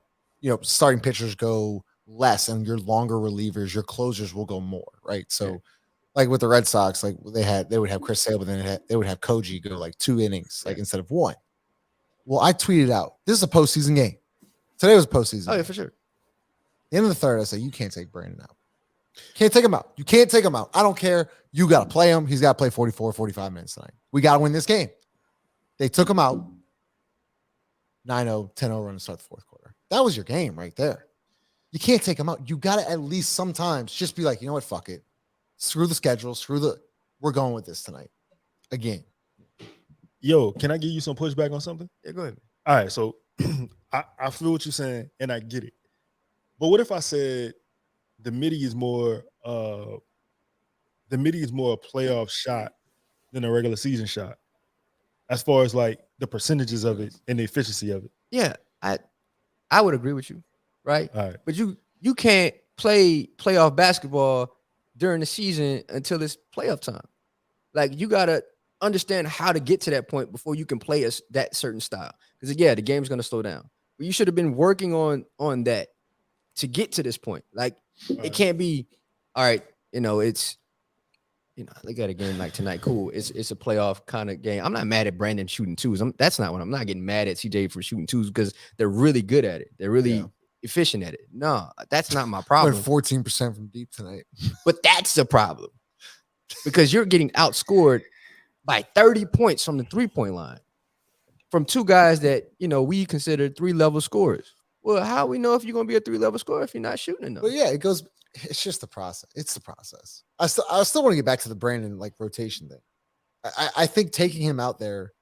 starting pitchers go less, and your longer relievers, your closers will go more, right? So, like with the Red Sox, like they would have Chris Sale, but then they would have Koji go like 2 innings, like instead of 1. Well, I tweeted out, this is a postseason game. Today was a postseason. Oh yeah, game. for sure. The end of the third, I said, you can't take Brandon out. Can't take him out. You can't take him out. I don't care. You got to play him. He's got to play 44, 45 minutes tonight. We got to win this game. They took him out. 9-0, 10-0 run to start the fourth quarter. That was your game right there. You can't take him out. You got to at least sometimes just be like, you know what? Fuck it. Screw the schedule. We're going with this tonight. Again. Yo, can I give you some pushback on something? Yeah, go ahead. All right. So I feel what you're saying and I get it. But what if I said the midi is more a playoff shot than a regular season shot, as far as like the percentages of it and the efficiency of it? Yeah, I would agree with you, right? All right. But you can't play playoff basketball during the season until it's playoff time. Like you gotta understand how to get to that point before you can play that certain style. Because the game's gonna slow down. But you should have been working on that to get to this point. Like it can't be all right. It's they got a game like tonight. Cool. It's a playoff kind of game. I'm not mad at Brandon shooting twos. That's not what I'm not getting mad at CJ for shooting twos because they're really good at it. They're really efficient at it. No, that's not my problem. 14% from deep tonight. But that's the problem because you're getting outscored by 30 points from the 3-point line from 2 guys that we consider 3-level scorers. Well, how we know if you're going to be a 3-level scorer if you're not shooting enough? But yeah, it's just the process. It's the process. I still want to get back to the Brandon like rotation thing. I think taking him out there,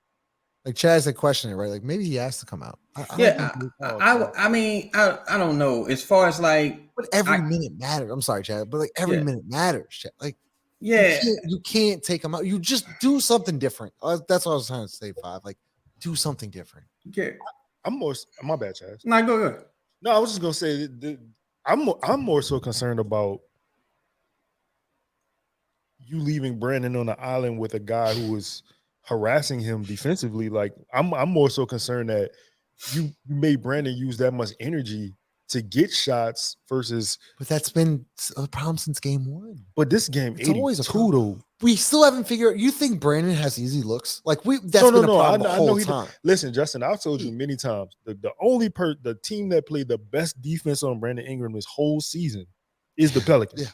like Chaz had questioned it, right? Like maybe he has to come out. I mean, I don't know. As far as like, but every minute matters. I'm sorry, Chad, but like every minute matters. Chad. Like Yeah, you can't take him out. You just do something different. That's what I was trying to say. 5, like, do something different. okay. I'm more. My bad, Chaz. Nah, go. No, I was just gonna say I'm more so concerned about you leaving Brandon on the island with a guy who was harassing him defensively. Like I'm more so concerned that you made Brandon use that much energy to get shots versus. But that's been a problem since game 1. But this game, It's always a 82 problem. though. We still haven't figured. You think Brandon has easy looks? Like that's been a problem the whole time. Listen, Justin, I've told you many times the team that played the best defense on Brandon Ingram this whole season is the Pelicans.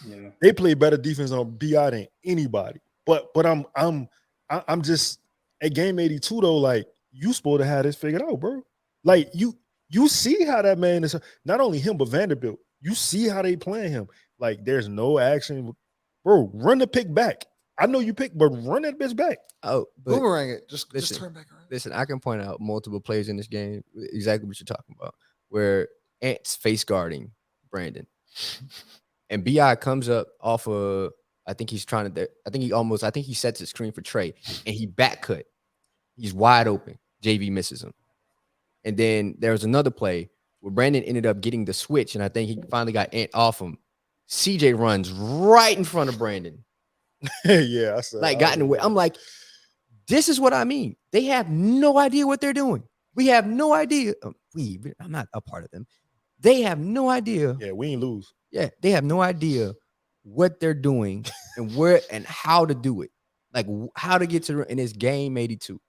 Yeah. They play better defense on BI than anybody. But I'm just at game 82 though. Like you supposed to have this figured out, bro. Like you see how that man is. Not only him, but Vanderbilt. You see how they playing him. Like there's no action, bro. Run the pick back. I know you pick, but run that bitch back. Oh, but Boomerang it. Just listen, turn back around. Listen, I can point out multiple plays in this game, exactly what you're talking about, where Ant's face guarding Brandon. And BI comes up off of, I think he sets his screen for Trey, and he back cut. He's wide open. JV misses him. And then there was another play where Brandon ended up getting the switch, and I think he finally got Ant off him. CJ runs right in front of Brandon. Yeah, I said, like got in the way. I'm like, this is what I mean. They have no idea what they're doing. We have no idea. I'm not a part of them. They have no idea. Yeah, we ain't lose. Yeah, they have no idea what they're doing and where and how to do it. Like how to get to in this game 82.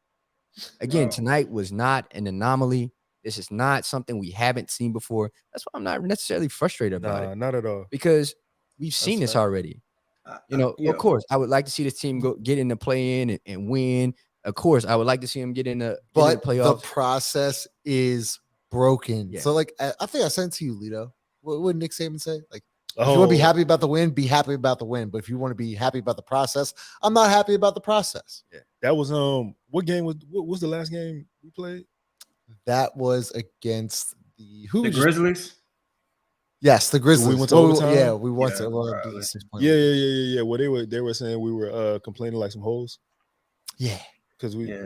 Again, tonight was not an anomaly. This is not something we haven't seen before. That's why I'm not necessarily frustrated about it. Not at all. Because we've seen this already. Of course, I would like to see this team get in the play-in and win. Of course, I would like to see them get in the playoffs. The process is broken. Yeah. So, like, I think I sent it to you, Lito. What would Nick Saban say? Like, if you want to be happy about the win, be happy about the win. But if you want to be happy about the process, I'm not happy about the process. Yeah. That was what game what was the last game we played? That was against the Grizzlies. Yes, the Grizzlies. We went to overtime? Yeah, we went to Yeah. Well, they were saying we were complaining like some hoes. Yeah, because because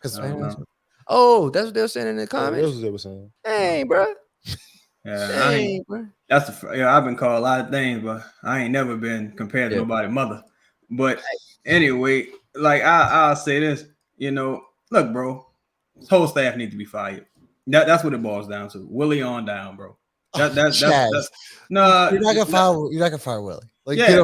that's what they were saying in the comments. That's what they were saying. Hey, bro. Yeah, I've been called a lot of things, but I ain't never been compared to nobody's mother. But anyway, like I'll say this, look, bro, this whole staff needs to be fired. That's what it boils down to. Willie on down, bro. That's no. You're not gonna fire Willie. Like, then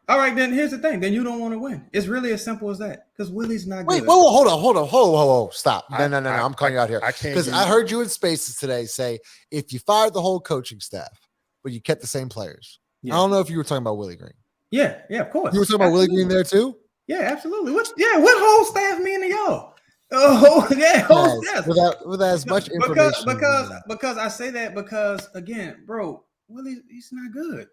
all right. Then here's the thing. Then you don't want to win. It's really as simple as that. Because Willie's not good. Wait, hold on. Stop. No. I'm calling you out here. I can't because I heard you in Spaces today say if you fired the whole coaching staff, but you kept the same players. Yeah. I don't know if you were talking about Willie Green. Yeah, of course. You were talking about Willie Green there too. Yeah, absolutely. What whole staff mean to y'all? Oh yeah, whole staff. With as much information. Because I say that because again, bro, Willie, he's not good.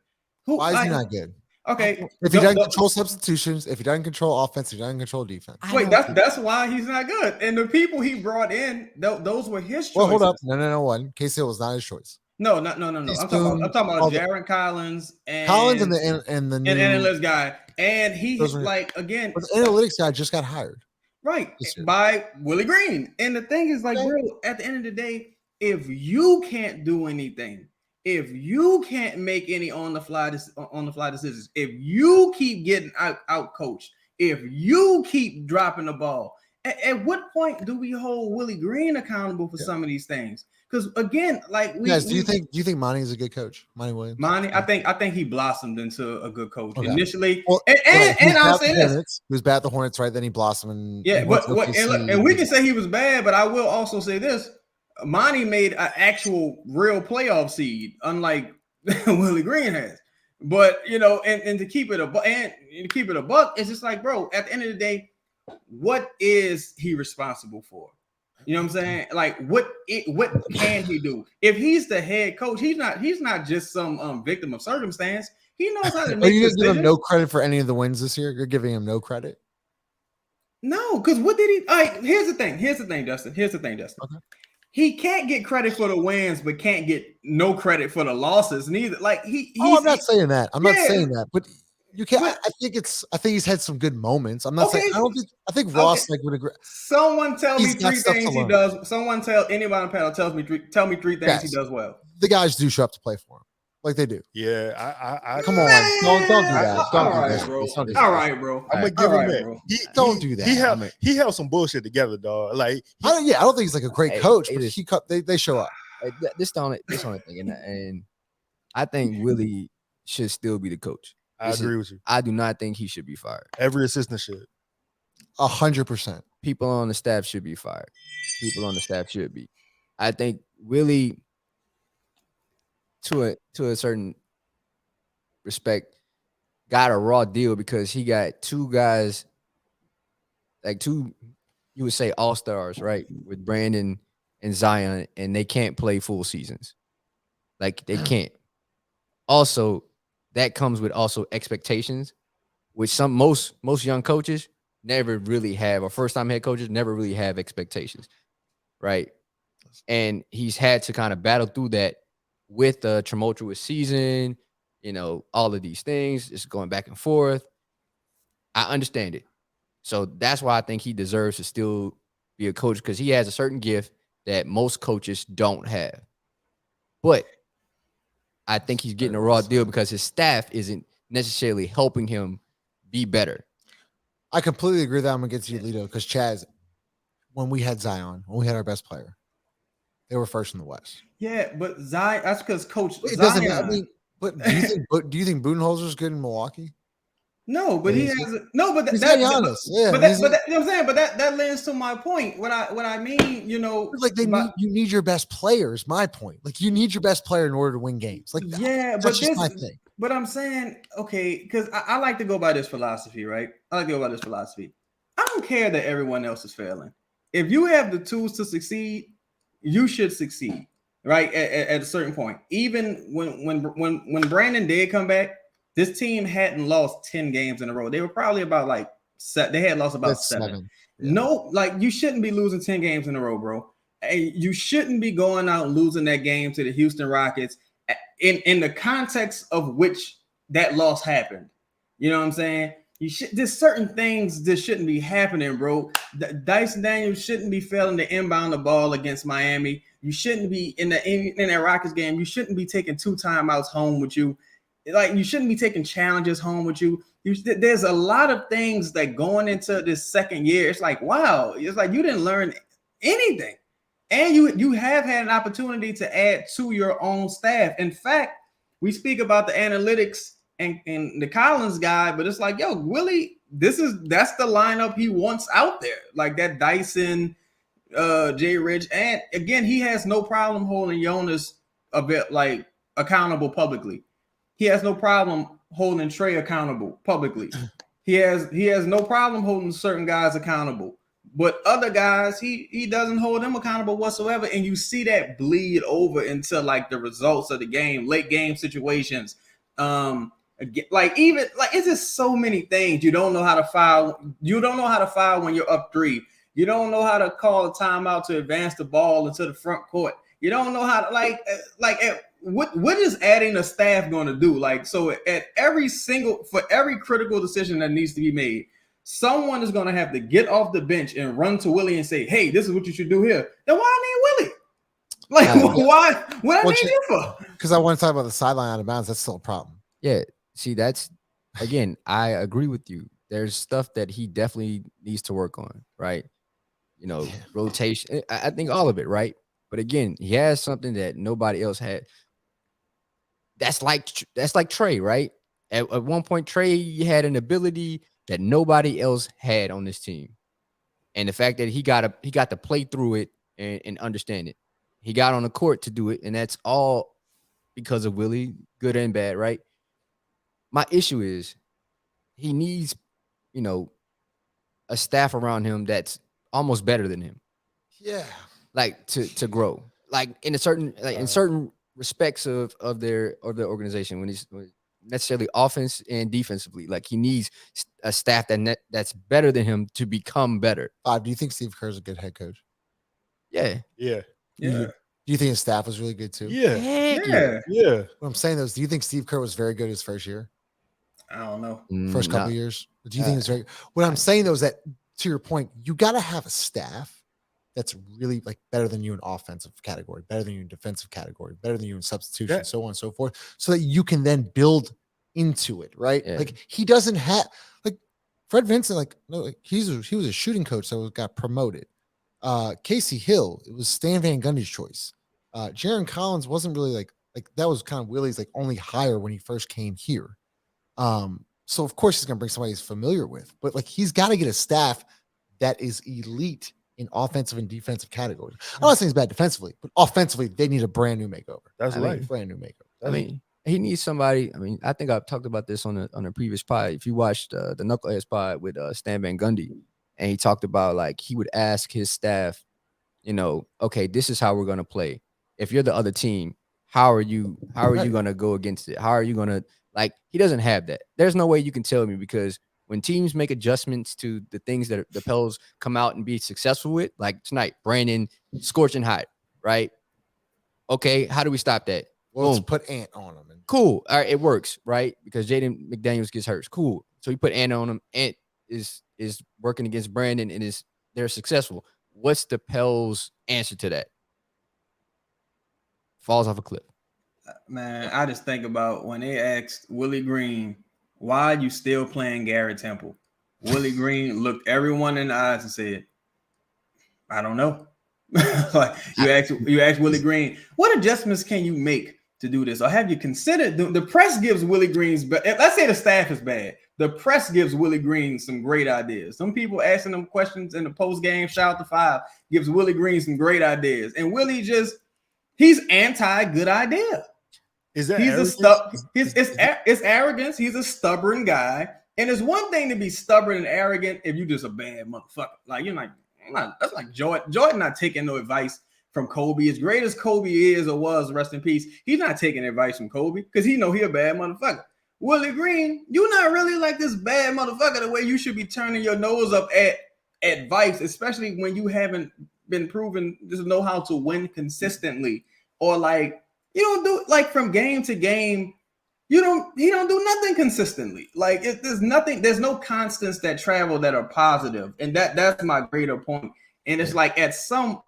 Why is he not good? Okay, if he doesn't control substitutions, if he doesn't control offense, if he doesn't control defense. Wait, that's why he's not good. And the people he brought in, those were his choices. Well, hold up, no. One Casey was not his choice. No. I'm talking about Jaron Collins and the analytics guy, and he's like again. But the analytics guy just got hired, right, by Willie Green. And the thing is, like, bro, at the end of the day, if you can't do anything. If you can't make any on the fly decisions, if you keep getting out coached, if you keep dropping the ball, at what point do we hold Willie Green accountable for some of these things? Because again, like do you think Monty is a good coach, Monty Williams? Monty, I think he blossomed into a good coach initially. Well, and I'll say this: he was bad at the Hornets, right? Then he blossomed. And we can say he was bad, but I will also say this. Monty made an actual real playoff seed, unlike Willie Green has. But and to keep it a buck, it's just like, bro, at the end of the day, what is he responsible for? You know what I'm saying? Like, what can he do? If he's the head coach, he's not just some victim of circumstance. He knows how to make decisions. You give him no credit for any of the wins this year? You're giving him no credit? No, because what did he? All right, here's the thing, Dustin. Okay. He can't get credit for the wins, but can't get no credit for the losses neither. Like I'm not saying that. I'm not saying that. But You can't. I think he's had some good moments. I'm not saying. Okay. I think Ross like would agree. Someone tell me He's got three stuff to things he learn. does. Someone tell anybody on the panel tell me three things he Yes. does well. The guys do show up to play for him, like they do. Yeah, I Come on, don't do that. Don't All do right, that. bro. Don't do All that. right, bro. I'm gonna Alright. give All him right, that. bro. Don't do that. He held some bullshit together, dog. Like I don't think he's like a great coach, Hey, but they show up. This the only thing, and I think Willie should still be the coach. I agree with you. I do not think he should be fired. Every assistant should. 100%. People on the staff should be fired. People on the staff should be. I think Willie, to a certain respect, got a raw deal because he got two guys, like two, you would say all-stars, right? With Brandon and Zion, and they can't play full seasons. Like they can't. Also, that comes with also expectations, which most young coaches never really have, or first-time head coaches never really have expectations, right? And he's had to kind of battle through that with a tumultuous season, all of these things, just going back and forth. I understand it. So that's why I think he deserves to still be a coach, because he has a certain gift that most coaches don't have. But I think he's getting a raw deal because his staff isn't necessarily helping him be better. I completely agree that I'm gonna get to you, Lito, because Chaz, when we had Zion, when we had our best player, they were first in the West. Yeah, but Zion, that's because Coach It Zion. doesn't matter. I mean, but do you think Budenholzer's good in Milwaukee? No, but he has but he's that, got Giannis. Yeah, but that, you know what I'm saying. But that lends to my point. What I mean, like you need your best player. Is my point. Like you need your best player in order to win games. Like yeah, that's just my thing. But I'm saying, okay, because I like to go by this philosophy, right? I don't care that everyone else is failing. If you have the tools to succeed, you should succeed, right? At a certain point. Even when Brandon did come back, this team hadn't lost 10 games in a row. They were probably about they had lost about seven. Yeah. No, you shouldn't be losing 10 games in a row, bro. You shouldn't be going out and losing that game to the Houston Rockets in the context of which that loss happened. You know what I'm saying? There's certain things that shouldn't be happening, bro. Dyson Daniels shouldn't be failing to inbound the ball against Miami. You shouldn't be in that Rockets game. You shouldn't be taking 2 timeouts home with you. You shouldn't be taking challenges home with you. There's a lot of things that going into this second year. It's like, wow. It's like you didn't learn anything. And you have had an opportunity to add to your own staff. In fact, we speak about the analytics and the Collins guy, but it's like, yo, Willie, that's the lineup he wants out there. Like that Dyson, Jay Rich. And again, he has no problem holding Jonas a bit accountable publicly. He has no problem holding Trey accountable publicly. He has no problem holding certain guys accountable. But other guys, he doesn't hold them accountable whatsoever. And you see that bleed over into the results of the game, late game situations. It's just so many things. You don't know how to foul. You don't know how to foul when you're up 3. You don't know how to call a timeout to advance the ball into the front court. You don't know how to what is adding a staff going to do? So at for every critical decision that needs to be made, someone is going to have to get off the bench and run to Willie and say, hey, this is what you should do here. Then why I need Willie? Why? What I need you for? Because I want to talk about the sideline out of bounds. That's still a problem. Yeah. See, that's, again, I agree with you. There's stuff that he definitely needs to work on, right? Rotation. I think all of it, right? But again, he has something that nobody else had. That's like Trey, right? At one point, Trey had an ability that nobody else had on this team, and the fact that he got to play through it and understand it. He got on the court to do it, and that's all because of Willie, good and bad, right? My issue is he needs, a staff around him that's almost better than him. Yeah, to grow, in certain respects of their organization, when he's necessarily offense and defensively. He needs a staff that's better than him to become better. Do you think Steve Kerr's a good head coach? Yeah. Yeah. Do you think his staff was really good too? Yeah. Yeah. What I'm saying is, do you think Steve Kerr was very good his first year? I don't know. First couple of years. Do you think it's very? What I'm saying though is that, to your point, you got to have a staff that's really like better than you in offensive category, better than you in defensive category, better than you in substitution, so on and so forth, so that you can then build into it, right? Yeah. Like he doesn't have like Fred Vincent, like no, like he was a shooting coach that got promoted. Casey Hill, it was Stan Van Gundy's choice. Jaron Collins wasn't really like that was kind of Willie's like only hire when he first came here. So of course he's gonna bring somebody he's familiar with, but like he's got to get a staff that is elite in offensive and defensive categories. I'm not saying it's bad defensively, but offensively they need a brand new makeover. That's right. Brand new makeover. I mean, he needs somebody. I mean, I think I've talked about this on a previous pod. If you watched the Knuckleheads pod with Stan Van Gundy, and he talked about like he would ask his staff, you know, okay, this is how we're gonna play. If you're the other team, how are you gonna go against it? How are you gonna like? He doesn't have that. There's no way you can tell me, because when teams make adjustments to the things that the Pels come out and be successful with, like tonight, Brandon scorching hot, right? Okay, how do we stop that? Well, let's put Ant on him. Cool. All right, it works, right? Because Jaden McDaniels gets hurt. Cool. So you put Ant on him. Ant is working against Brandon and they're successful. What's the Pels' answer to that? Falls off a cliff. Man, I just think about when they asked Willie Green, why are you still playing Garrett Temple? Willie Green looked everyone in the eyes and said, I don't know. Like you ask Willie Green, what adjustments can you make to do this? Or have you considered the press gives Willie Green's, let's say the staff is bad. The press gives Willie Green some great ideas. Some people asking them questions in the post game, shout out to Five, gives Willie Green some great ideas. And Willie he's anti good idea. Is that it's arrogance. He's a stubborn guy. And it's one thing to be stubborn and arrogant if you just a bad motherfucker. Like you're like, that's like Jordan. Jordan not taking no advice from Kobe. As great as Kobe is or was, rest in peace, he's not taking advice from Kobe because he know he a bad motherfucker. Willie Green, you're not really like this bad motherfucker the way you should be turning your nose up at advice, especially when you haven't been proven to know how to win consistently. Or like you don't do like from game to game. He don't do nothing consistently. Like there's no constants that travel that are positive. And that's my greater point. And it's like at some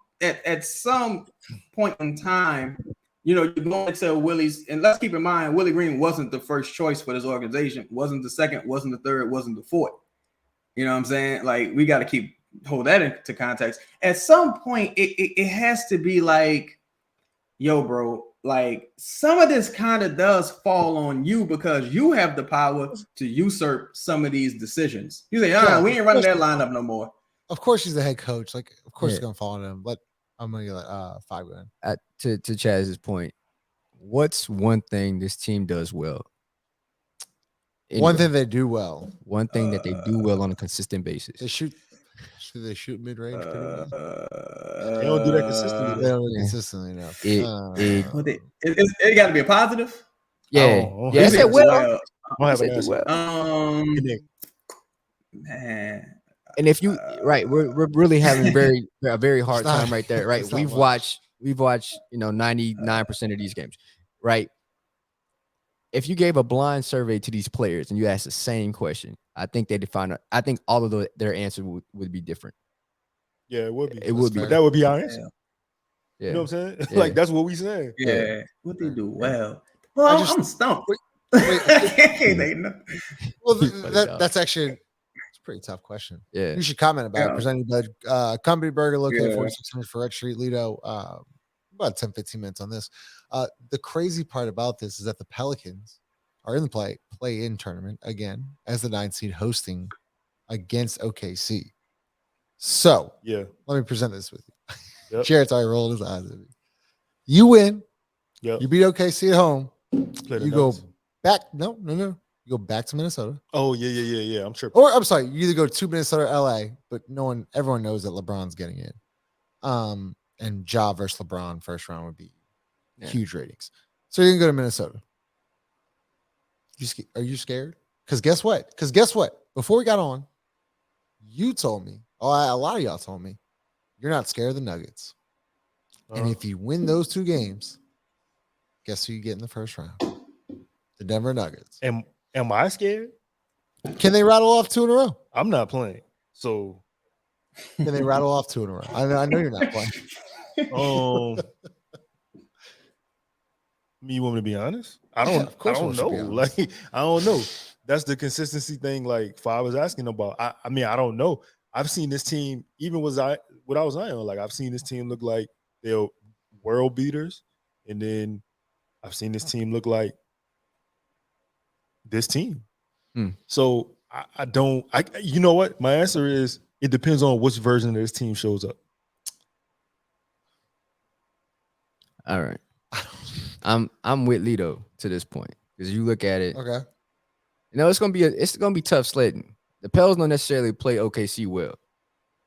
point in time, you know, you're going to Willie's, and let's keep in mind, Willie Green wasn't the first choice for this organization, wasn't the second, wasn't the third, wasn't the fourth. You know what I'm saying? Like we got to hold that into context. At some point, it has to be like, yo, bro, like some of this kind of does fall on you because you have the power to usurp some of these decisions. You say, we ain't running that lineup no more. Of course, he's the head coach. Like, of course, he's gonna fall on him. But I'm gonna let Five go in. To Chaz's point, what's one thing this team does well? One thing they do well. One thing that they do well on a consistent basis. They shoot mid range. They don't do that consistently. They don't do it consistently enough. It got to be a positive. Yeah, yeah. I said well. Man. And if you we're really having a very hard time right there, right? We've watched 99% of these games, right? If you gave a blind survey to these players and you asked the same question, I think I think all of their answer would be different. Yeah, it would be. It would be. But that would be our answer. Yeah. You know what I'm saying? Yeah. Like that's what we saying. Yeah. What they do well. Well, I'm stumped. That's actually it's a pretty tough question. Yeah. You should comment about it. Presented by Company Burger located 4600 for Red Street, Lido. About 10-15 minutes on this. The crazy part about this is that the Pelicans are in the play-in tournament again as the 9th seed hosting against OKC. So let me present this with you. Yep. Jared's already rolled his eyes at me. You win. Yep. You beat OKC at home. You go back. No. You go back to Minnesota. Oh, yeah. I'm sure. Or I'm sorry, you either go to Minnesota or LA, but everyone knows that LeBron's getting in. And Ja versus LeBron first round would be huge ratings. So you're gonna go to Minnesota. Are you scared? Because guess what? Before we got on, you told me, a lot of y'all told me, you're not scared of the Nuggets. And if you win those 2 games, guess who you get in the first round? The Denver Nuggets. And Am I scared? Can they rattle off 2 in a row? I'm not playing. So Can they rattle off 2 in a row? I know you're not playing. You want me to be honest? I don't know. Like, I don't know. That's the consistency thing. Like Five was asking about. I mean, I don't know. I've seen this team, even when I was Zion, like I've seen this team look like they're world beaters, and then I've seen this team look like this team. So I don't. You know what? My answer is it depends on which version of this team shows up. All right. I'm with Lito to this point because you look at it. Okay. You know, it's gonna be tough sledding. The Pels don't necessarily play OKC well.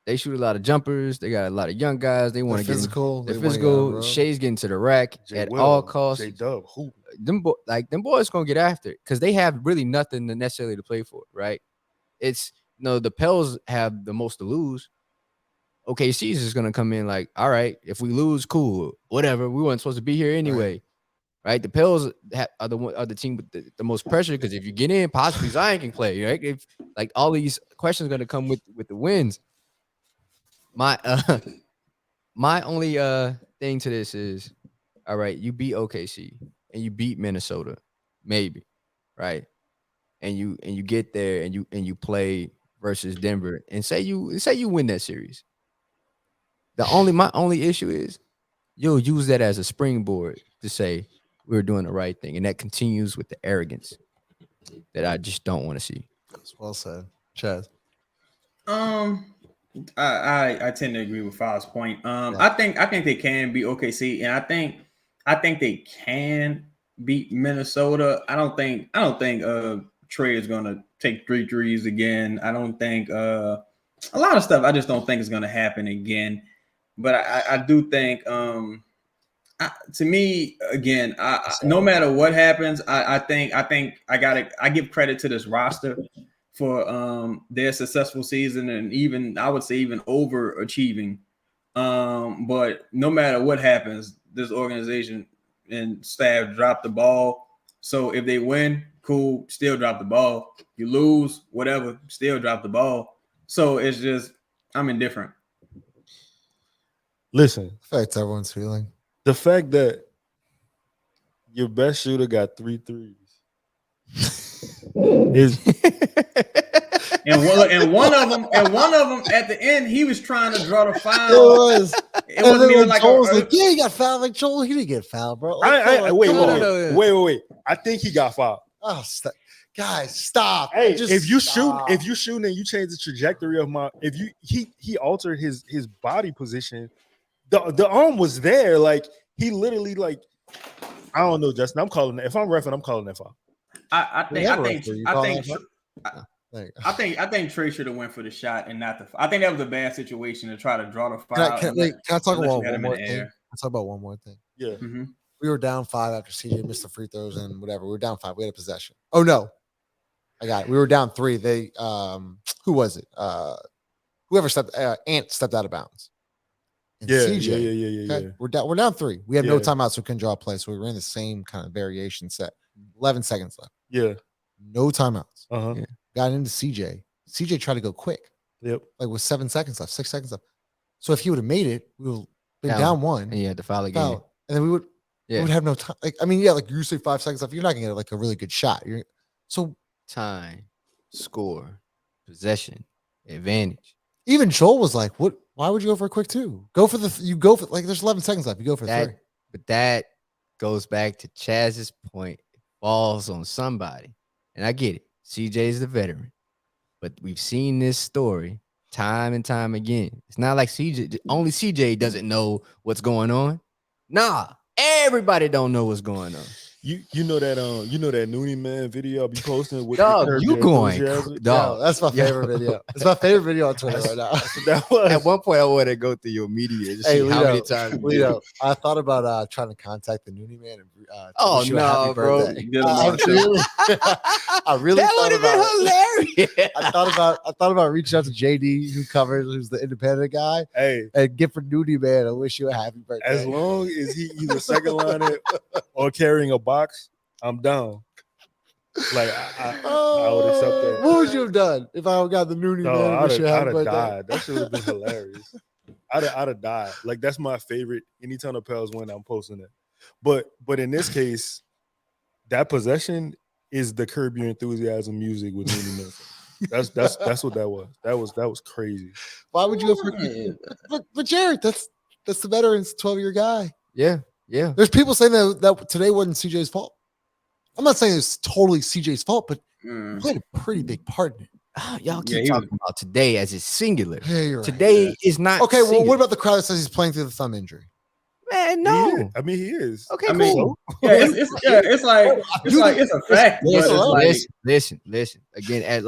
They shoot a lot of jumpers. They got a lot of young guys. They want to get physical. They're physical. Shay's getting to the rack at all costs. J-Dub, them boys gonna get after it because they have really nothing to necessarily to play for, right? It's the Pels have the most to lose. OKC's is gonna come in like, all right, if we lose, cool, whatever. We weren't supposed to be here anyway. Right, the Pels are the team with the most pressure because if you get in, possibly Zion can play. Right, if like all these questions are going to come with the wins. My only thing to this is, all right, you beat OKC and you beat Minnesota, maybe, right, and you get there and you play versus Denver and say you win that series. My only issue is you'll use that as a springboard to say we're doing the right thing, and that continues with the arrogance that I just don't want to see. That's well said, Chaz. I tend to agree with Five's point. I think they can beat OKC, and I think they can beat Minnesota. I don't think Trey is gonna take 3 threes again. I don't think a lot of stuff I just don't think is gonna happen again. But I do think to me, again, no matter what happens, I think I give credit to this roster for their successful season and even I would say even overachieving. But no matter what happens, this organization and staff drop the ball. So if they win, cool, still drop the ball. You lose, whatever, still drop the ball. So it's just I'm indifferent. Listen, affects everyone's feeling. The fact that your best shooter got 3 threes is and one of them at the end he was trying to draw the foul. It wasn't even like yeah, he got fouled. Like Joel, he didn't get fouled, bro. Wait. I think he got fouled. Oh, guys, stop! Hey, if you shoot and you change the trajectory of he altered his body position. The arm was there, like he literally, like I don't know, Justin. I'm calling it. If I'm reffing, I'm calling that foul. I think Trey should have went for the shot and not the. I think that was a bad situation to try to draw the foul. Can I talk about one more thing? I'll talk about one more thing. Yeah, we were down 5 after CJ missed the free throws and whatever. We were down 5. We had a possession. Oh no, I got it. We were down 3. They who was it? Whoever Ant stepped out of bounds. And CJ, yeah. We're down 3. We have no timeouts, so we couldn't draw a play. So we ran the same kind of variation set. 11 seconds left. Yeah. No timeouts. Yeah. Got into CJ. CJ tried to go quick. Yep. Like with 7 seconds left, 6 seconds left. So if he would have made it, we would have been down 1. And you had to foul again. And then we would have no time. Like, I mean, like you say 5 seconds left, you're not gonna get like a really good shot. So time, score, possession, advantage. Even Joel was like, "What? Why would you go for a quick 2? Go for like there's 11 seconds left. You go for 3." But that goes back to Chaz's point. It falls on somebody, and I get it. CJ is the veteran, but we've seen this story time and time again. It's not like only CJ doesn't know what's going on. Nah, everybody don't know what's going on. You know that Noonie Man video I'll be posting with dog, you going dog. That's my favorite video. It's my favorite video on Twitter right now. At one point I wanted to go through your media to see how many times I thought about trying to contact the Noonie Man and oh no, bro. I really that would have been hilarious. I thought about reaching out to JD who's the independent guy. Hey, and get for Noonie Man. I wish you a happy birthday. As long as he either second line it or carrying a box, I'm down. Like I would accept that. What would you have done if I got the Noonie No, man? I'd have died. That should have been hilarious. I'd have died. Like that's my favorite. Anytime the Pels win, I'm posting it. But in this case, that possession is the Curb Your Enthusiasm music with Noonie Nelson. That's what that was. That was crazy. Why would you have? But Jared, that's the veteran's 12-year guy. Yeah. There's people saying that today wasn't CJ's fault. I'm not saying it's totally CJ's fault, but he played a pretty big part in it. Y'all keep talking about today as it's singular. Yeah, you're right. Today is not okay. singular. Well, what about the crowd that says he's playing through the thumb injury? Man, no. I mean, he is. Okay, I cool. mean, it's a fact. Listen. Again,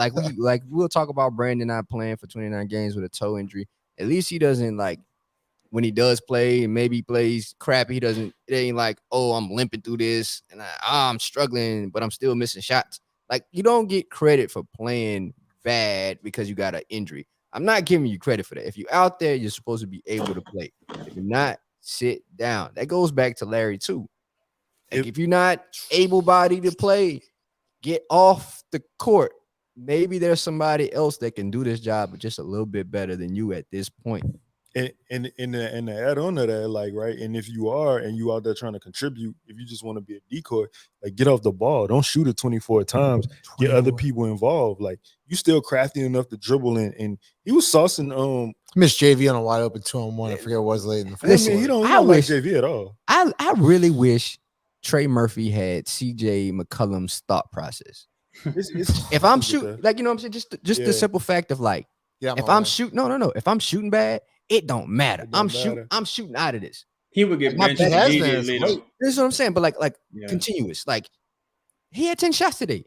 we'll talk about Brandon not playing for 29 games with a toe injury. At least he doesn't like when he does play and maybe plays crappy. It ain't like, oh, I'm limping through this and I'm struggling, but I'm still missing shots. Like you don't get credit for playing bad because you got an injury. I'm not giving you credit for that. If you're out there, you're supposed to be able to play. If you're not, sit down. That goes back to Larry too. Like if you're not able-bodied to play, get off the court. Maybe there's somebody else that can do this job just a little bit better than you at this point. And to add on to that, like, right, and if you are and you out there trying to contribute, if you just want to be a decoy, like get off the ball. Don't shoot it 24 times. Get other people involved. Like you still crafty enough to dribble in. And he was saucing Miss JV on a wide open 2-on-1. I forget what it was late in the first. He don't like JV at all. I really wish Trey Murphy had CJ McCollum's thought process. If I'm shooting, like, you know what I'm saying? Just the simple fact of like, if I'm shooting, no. If I'm shooting bad, it don't matter. I'm shooting out of this. He would get benched immediately. This is what I'm saying. But like continuous. Like he had 10 shots today.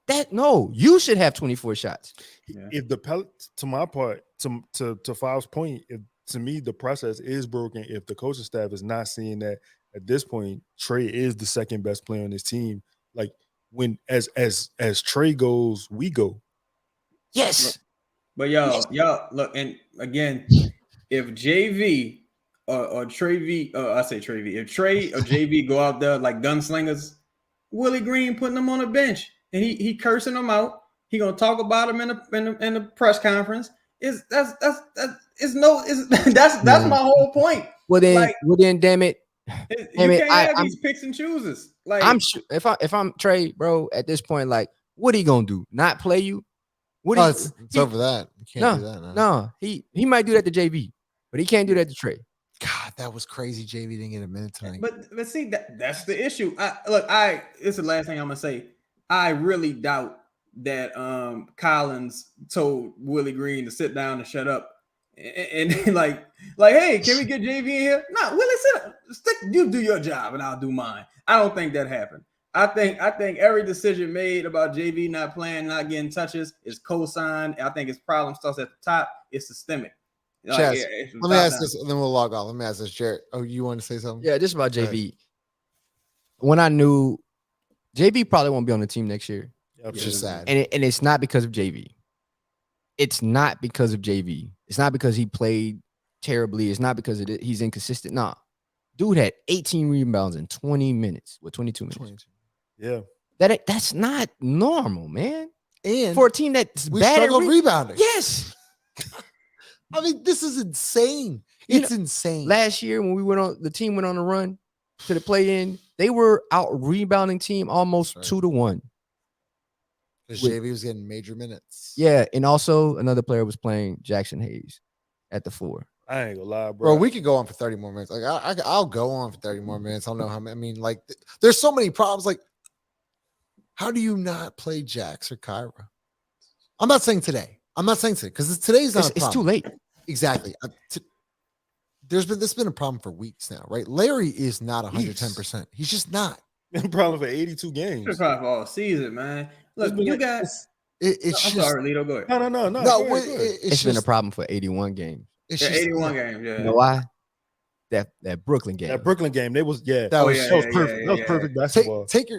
You should have 24 shots. Yeah. If to my part, to Fav's point, to me the process is broken. If the coaching staff is not seeing that at this point, Trey is the second best player on this team. Like when as Trey goes, we go. Yes. But y'all look, and again, if JV or Trey V, I say Trey V, if Trey or JV go out there like gunslingers, Willie Green putting them on a bench and he cursing them out. He gonna talk about them in the press conference. That's my whole point. Well then, damn it. You can't have these picks and chooses. Like if I'm Trey, bro, at this point, like, what are you gonna do? Not play you? It's over that. You can't do that now. No, he might do that to JV, but he can't do that to Trey. God, that was crazy. JV didn't get a minute tonight. But see, that's the issue. It's the last thing I'm gonna say. I really doubt that Collins told Willie Green to sit down and shut up. And like, hey, can we get JV in here? No, Willie, sit up. You do your job and I'll do mine. I don't think that happened. I think every decision made about JV not playing, not getting touches is co-signed. I think his problem starts at the top. It's systemic. Let me ask this, and then we'll log off. Let me ask this, Jared. Oh, you want to say something? Yeah, just about JV. When I knew JV probably won't be on the team next year. It's just sad. And it's not because of JV. It's not because of JV. It's not because he played terribly. It's not because he's inconsistent. Nah. Dude had 18 rebounds in 20 minutes. 22 minutes. 22. Yeah. That's not normal, man. And for a team that's we bad struggled rebounding. Yes. I mean, this is insane. It's insane. Last year when the team went on a run to the play-in, they were out rebounding team almost 2-1. Because JV was getting major minutes. Yeah, and also another player was playing Jackson Hayes at the 4. I ain't gonna lie, bro. We could go on for 30 more minutes. Like I'll go on for 30 more minutes. I don't know how many. I mean, like there's so many problems. Like, how do you not play Jax or Kyra? I'm not saying today because today's not a problem. It's too late. Exactly. This has been a problem for weeks now, right? Larry is not 110%. He's just not. Been a problem for 82 games. It's a problem for all season, man. Look, you guys. It's I'm sorry, Lito. Go ahead. No. It's been a problem for 81 games. It's 81 games. Yeah. You know why? That Brooklyn game. That Brooklyn game. That was perfect. That was perfect basketball. Take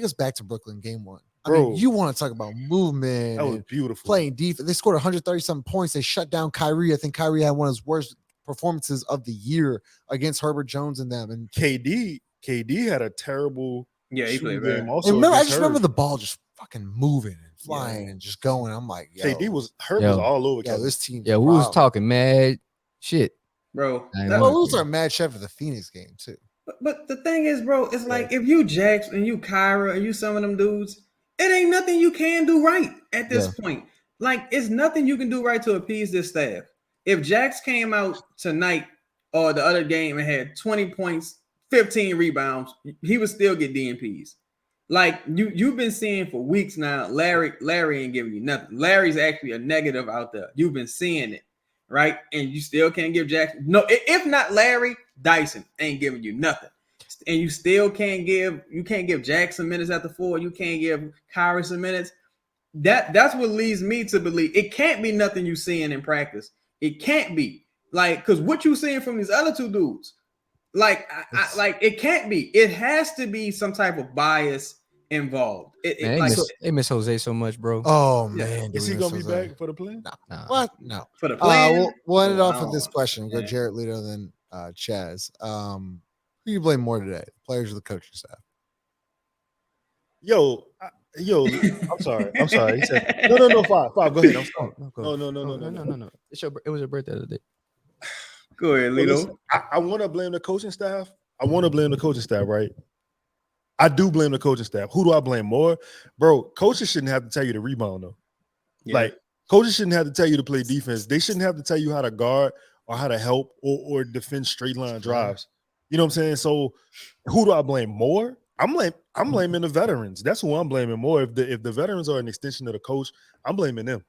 us back to Brooklyn game 1. Bro, I mean, you want to talk about movement? That was beautiful. Playing defense. They scored 130-something points. They shut down Kyrie. I think Kyrie had one of his worst performances of the year against Herbert Jones and them. And KD had a terrible Yeah, he shooting played game bad. also. I against just remember Hurd. the ball just fucking moving and flying and just going. I'm like, yo, KD was Yo. all over. yeah, Kevin. this team. Yeah, we was talking mad shit. Bro. I ain't Well, want we was to. our match after the Phoenix game too. But the thing is, bro, it's like if you Jax and you Kyra and you some of them dudes, it ain't nothing you can do right at this point. Like, it's nothing you can do right to appease this staff. If Jax came out tonight or the other game and had 20 points, 15 rebounds, he would still get DNPs. Like you've been seeing for weeks now, Larry ain't giving you nothing. Larry's actually a negative out there. You've been seeing it, right? And you still can't give Jackson. No, if not Larry, Dyson ain't giving you nothing. And you still can't give Jackson minutes at the 4. You can't give Kyrie some minutes. That's what leads me to believe it can't be nothing you seeing in practice. It can't be like because what you seeing from these other two dudes, like like it can't be. It has to be some type of bias involved. They miss Jose so much, bro. Oh man, Is he gonna be back for the play? Nah. What? No. For the plan, we'll end it off I with don't this know. question. Go Yeah. Jarrett Leto, then Chaz. Who you blame more today? The players or the coaching staff? Yo, I'm sorry. He said no. Five. Go ahead. I'm sorry. No. It was your birthday the other day. Go ahead, Well, Lito. listen, I want to blame the coaching staff. Right? I do blame the coaching staff. Who do I blame more? Bro, coaches shouldn't have to tell you to rebound, though. Yeah. Like, coaches shouldn't have to tell you to play defense. They shouldn't have to tell you how to guard or how to help or defend straight line drives. You know what I'm saying? So, who do I blame more? I'm blaming the veterans. That's who I'm blaming more. If the veterans are an extension of the coach, I'm blaming them.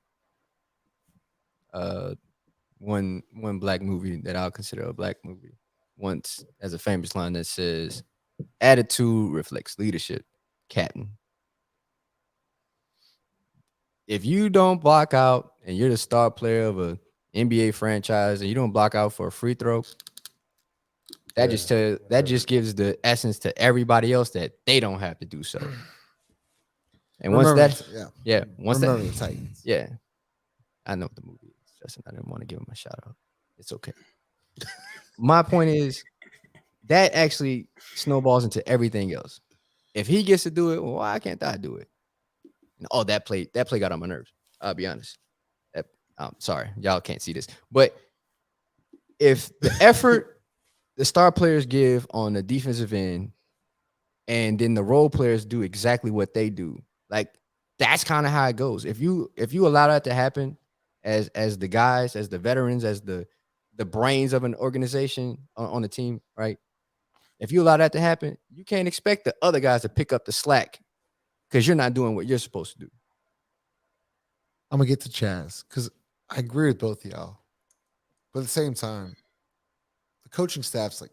One black movie that I'll consider a black movie once has a famous line that says, "Attitude reflects leadership, Captain." If you don't block out and you're the star player of a NBA franchise and you don't block out for a free throw, that just gives the essence to everybody else that they don't have to do so. And once Remember the Titans. Yeah, I know what the movie is. Justin, I didn't want to give him a shout out. It's okay. My point is that actually snowballs into everything else. If he gets to do it, well, why can't I do it? Oh, that play got on my nerves. I'll be honest. Sorry, y'all can't see this, but if the effort the star players give on the defensive end, and then the role players do exactly what they do, like that's kind of how it goes. If you allow that to happen, as the guys, as the veterans, as the brains of an organization on the team, right? If you allow that to happen, you can't expect the other guys to pick up the slack because you're not doing what you're supposed to do. I'm gonna get to Chaz because I agree with both of y'all, but at the same time, the coaching staff's like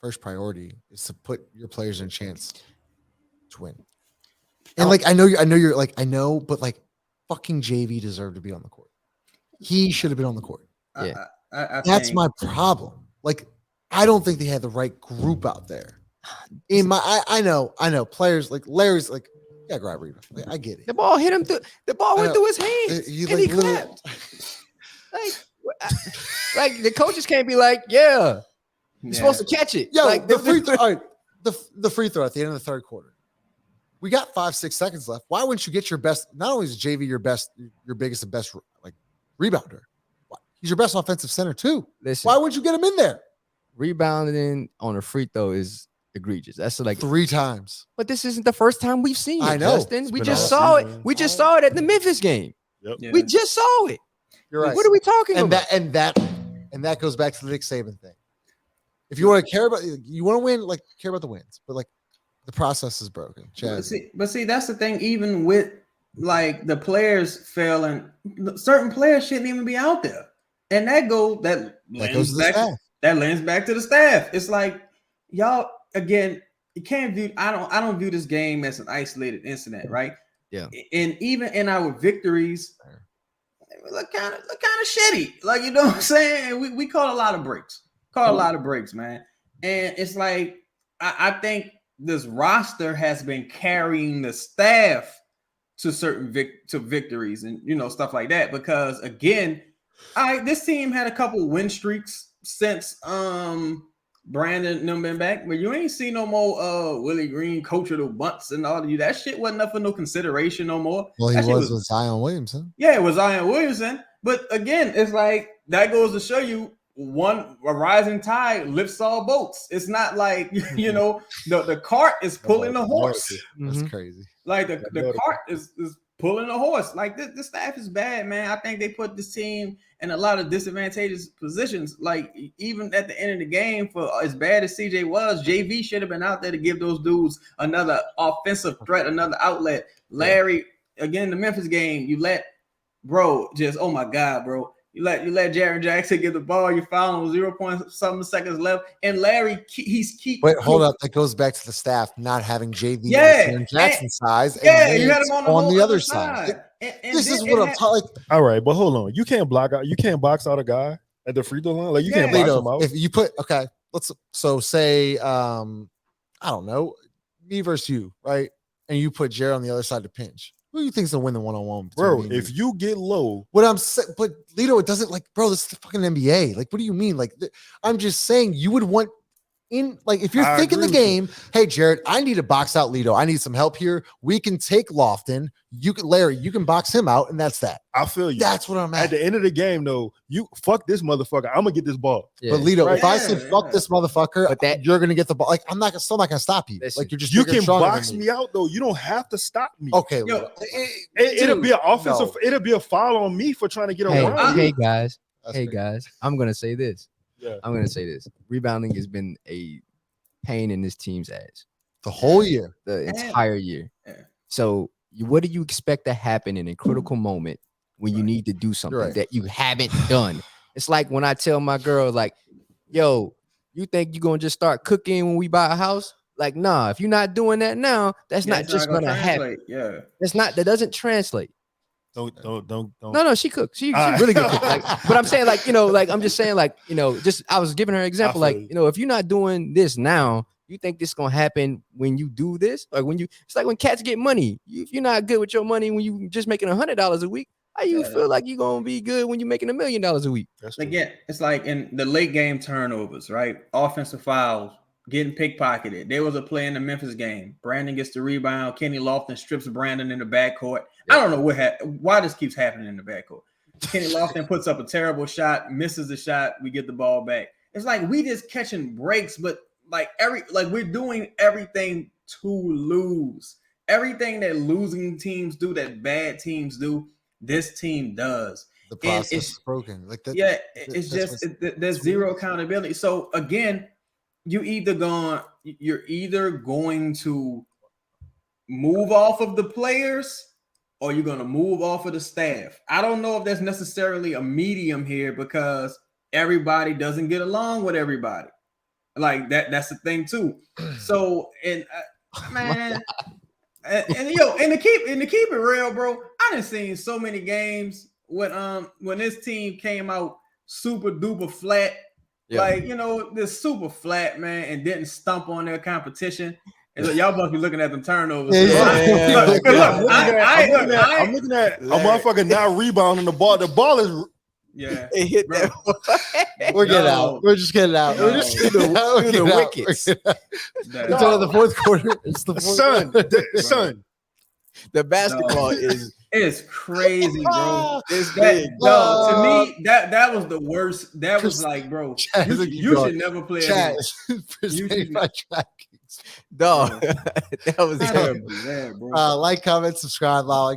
first priority is to put your players in a chance to win. And like I know, but like fucking JV deserved to be on the court. He should have been on the court. Yeah, that's my problem. Like I don't think they had the right group out there. I know players like Larry's like, yeah, grab rebound. Like, I get it. The ball hit him through. The ball went through his hands. He clapped. like the coaches can't be like, yeah, you're supposed to catch it. Yo, like the free throw. All right, the free throw at the end of the third quarter. We got 5-6 seconds left. Why wouldn't you get your best? Not only is JV your biggest and best like rebounder, he's your best offensive center too. Listen, why would you get him in there? Rebounding on a free throw is egregious. That's like 3 times. But this isn't the first time we've seen it. I know. Justin. We just saw it. We just saw it at the Memphis game. Yep. Yeah. We just saw it. You're right. What are we talking about? And that goes back to the Nick Saban thing. If you want to care about, you want to win, like care about the wins, but like the process is broken. But see, that's the thing. Even with like the players failing, certain players shouldn't even be out there, and that goes to the staff. That lands back to the staff. It's like y'all again. You can't view. I don't view this game as an isolated incident, right? Yeah. And even in our victories, look kind of shitty. Like, you know what I'm saying? We caught a lot of breaks. Man. And it's like I think this roster has been carrying the staff to certain victories and stuff like that. Because again, this team had a couple win streaks since Brandon them been back, but you ain't see no more Willie Green coach of the bunts and all of you. That shit wasn't up for no consideration no more. Well, That he shit was with Zion Williamson. Yeah, it was Zion Williamson. But again, it's like that goes to show you a rising tide lifts all boats. It's not like the cart is pulling the horse. That's crazy. Like the cart is pulling the horse. Like this staff is bad, man. I think they put this team in a lot of disadvantageous positions. Like even at the end of the game, for as bad as CJ was, JV should have been out there to give those dudes another offensive threat, another outlet. Larry, again, the Memphis game, you let oh my God, bro. You let Jaren Jackson get the ball. You foul him with 0.7 seconds left, and Larry Wait, hold up. That goes back to the staff not having JV Jaren Jackson size. And you had him on the other side. And this is what I'm talking. All right, but hold on. You can't block out. You can't box out a guy at the free throw line. Like you can't box him out. If you put say I don't know, me versus you, right? And you put Jared on the other side to pinch. Who do you think's gonna win the one-on-one? Bro, if you get low, what I'm saying, but Lito, it doesn't this is the fucking NBA. Like, what do you mean? Like, I'm just saying you would want if you're thinking the game, hey Jared, I need to box out Lito. I need some help here. We can take Lofton. Larry, you can box him out, and that's that. I feel you. That's what I'm at. At the end of the game, though, you fuck this motherfucker. I'm gonna get this ball. Yeah. But Lito, if I say fuck this motherfucker, you're gonna get the ball. Like, I'm still not gonna stop you. Listen, like you can box me out though. You don't have to stop me. Okay, it'll be an offensive. It'll be a foul on me for trying to get around. Hey guys, I'm gonna say this. Yeah. I'm gonna say this. Rebounding has been a pain in this team's ass the whole year, the entire year. So what do you expect to happen in a critical moment when you need to do something that you haven't done? It's like when I tell my girl, like, yo, you think you're gonna just start cooking when we buy a house? Like, nah, if you're not doing that now, that's not just gonna happen. Yeah, that doesn't translate. Don't. No, she cooks. She really good cook. Like, but I'm saying, like, I'm just saying, like, just I was giving her an example, like, if you're not doing this now, you think this gonna happen when you do this? Like it's like when cats get money. If you're not good with your money when you just making $100 a week, how you feel like you're gonna be good when you're making $1 million a week? Again, it's like in the late game turnovers, right? Offensive fouls, getting pickpocketed. There was a play in the Memphis game. Brandon gets the rebound. Kenny Lofton strips Brandon in the backcourt. I don't know why this keeps happening in the backcourt. Kenny Lofton puts up a terrible shot, misses the shot. We get the ball back. It's like we just catching breaks, but we're doing everything to lose. Everything that losing teams do, that bad teams do, this team does. The process is broken. Like that. Yeah, there's zero accountability. So again, you're either going to move off of the players or you're going to move off of the staff. I don't know if there's necessarily a medium here because everybody doesn't get along with everybody. Like that's the thing too. So man, and to keep it real, bro, I done seen so many games when this team came out super duper flat. Yeah. Like, this super flat, man, and didn't stump on their competition. And so y'all must be looking at them turnovers. I'm looking at a motherfucker not rebounding the ball. The ball is it hit that. We're getting out. We're just getting out. We're just getting out. The wickets. Until the fourth quarter. It's the son. The basketball it's crazy, bro. It's that to me, that was the worst. That was like, bro, you should never play again. Dog, that was terrible. Like, comment, subscribe, Lala.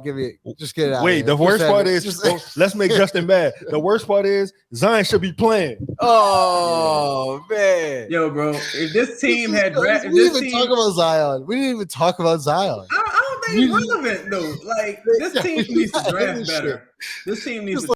Just get it out. Wait, the worst part is let's make Justin mad. The worst part is Zion should be playing. Oh man, yo, bro, if this team had drafted, we didn't even talk about Zion. We didn't even talk about Zion. I don't think it's relevant though. Like this team needs to draft better. This team needs to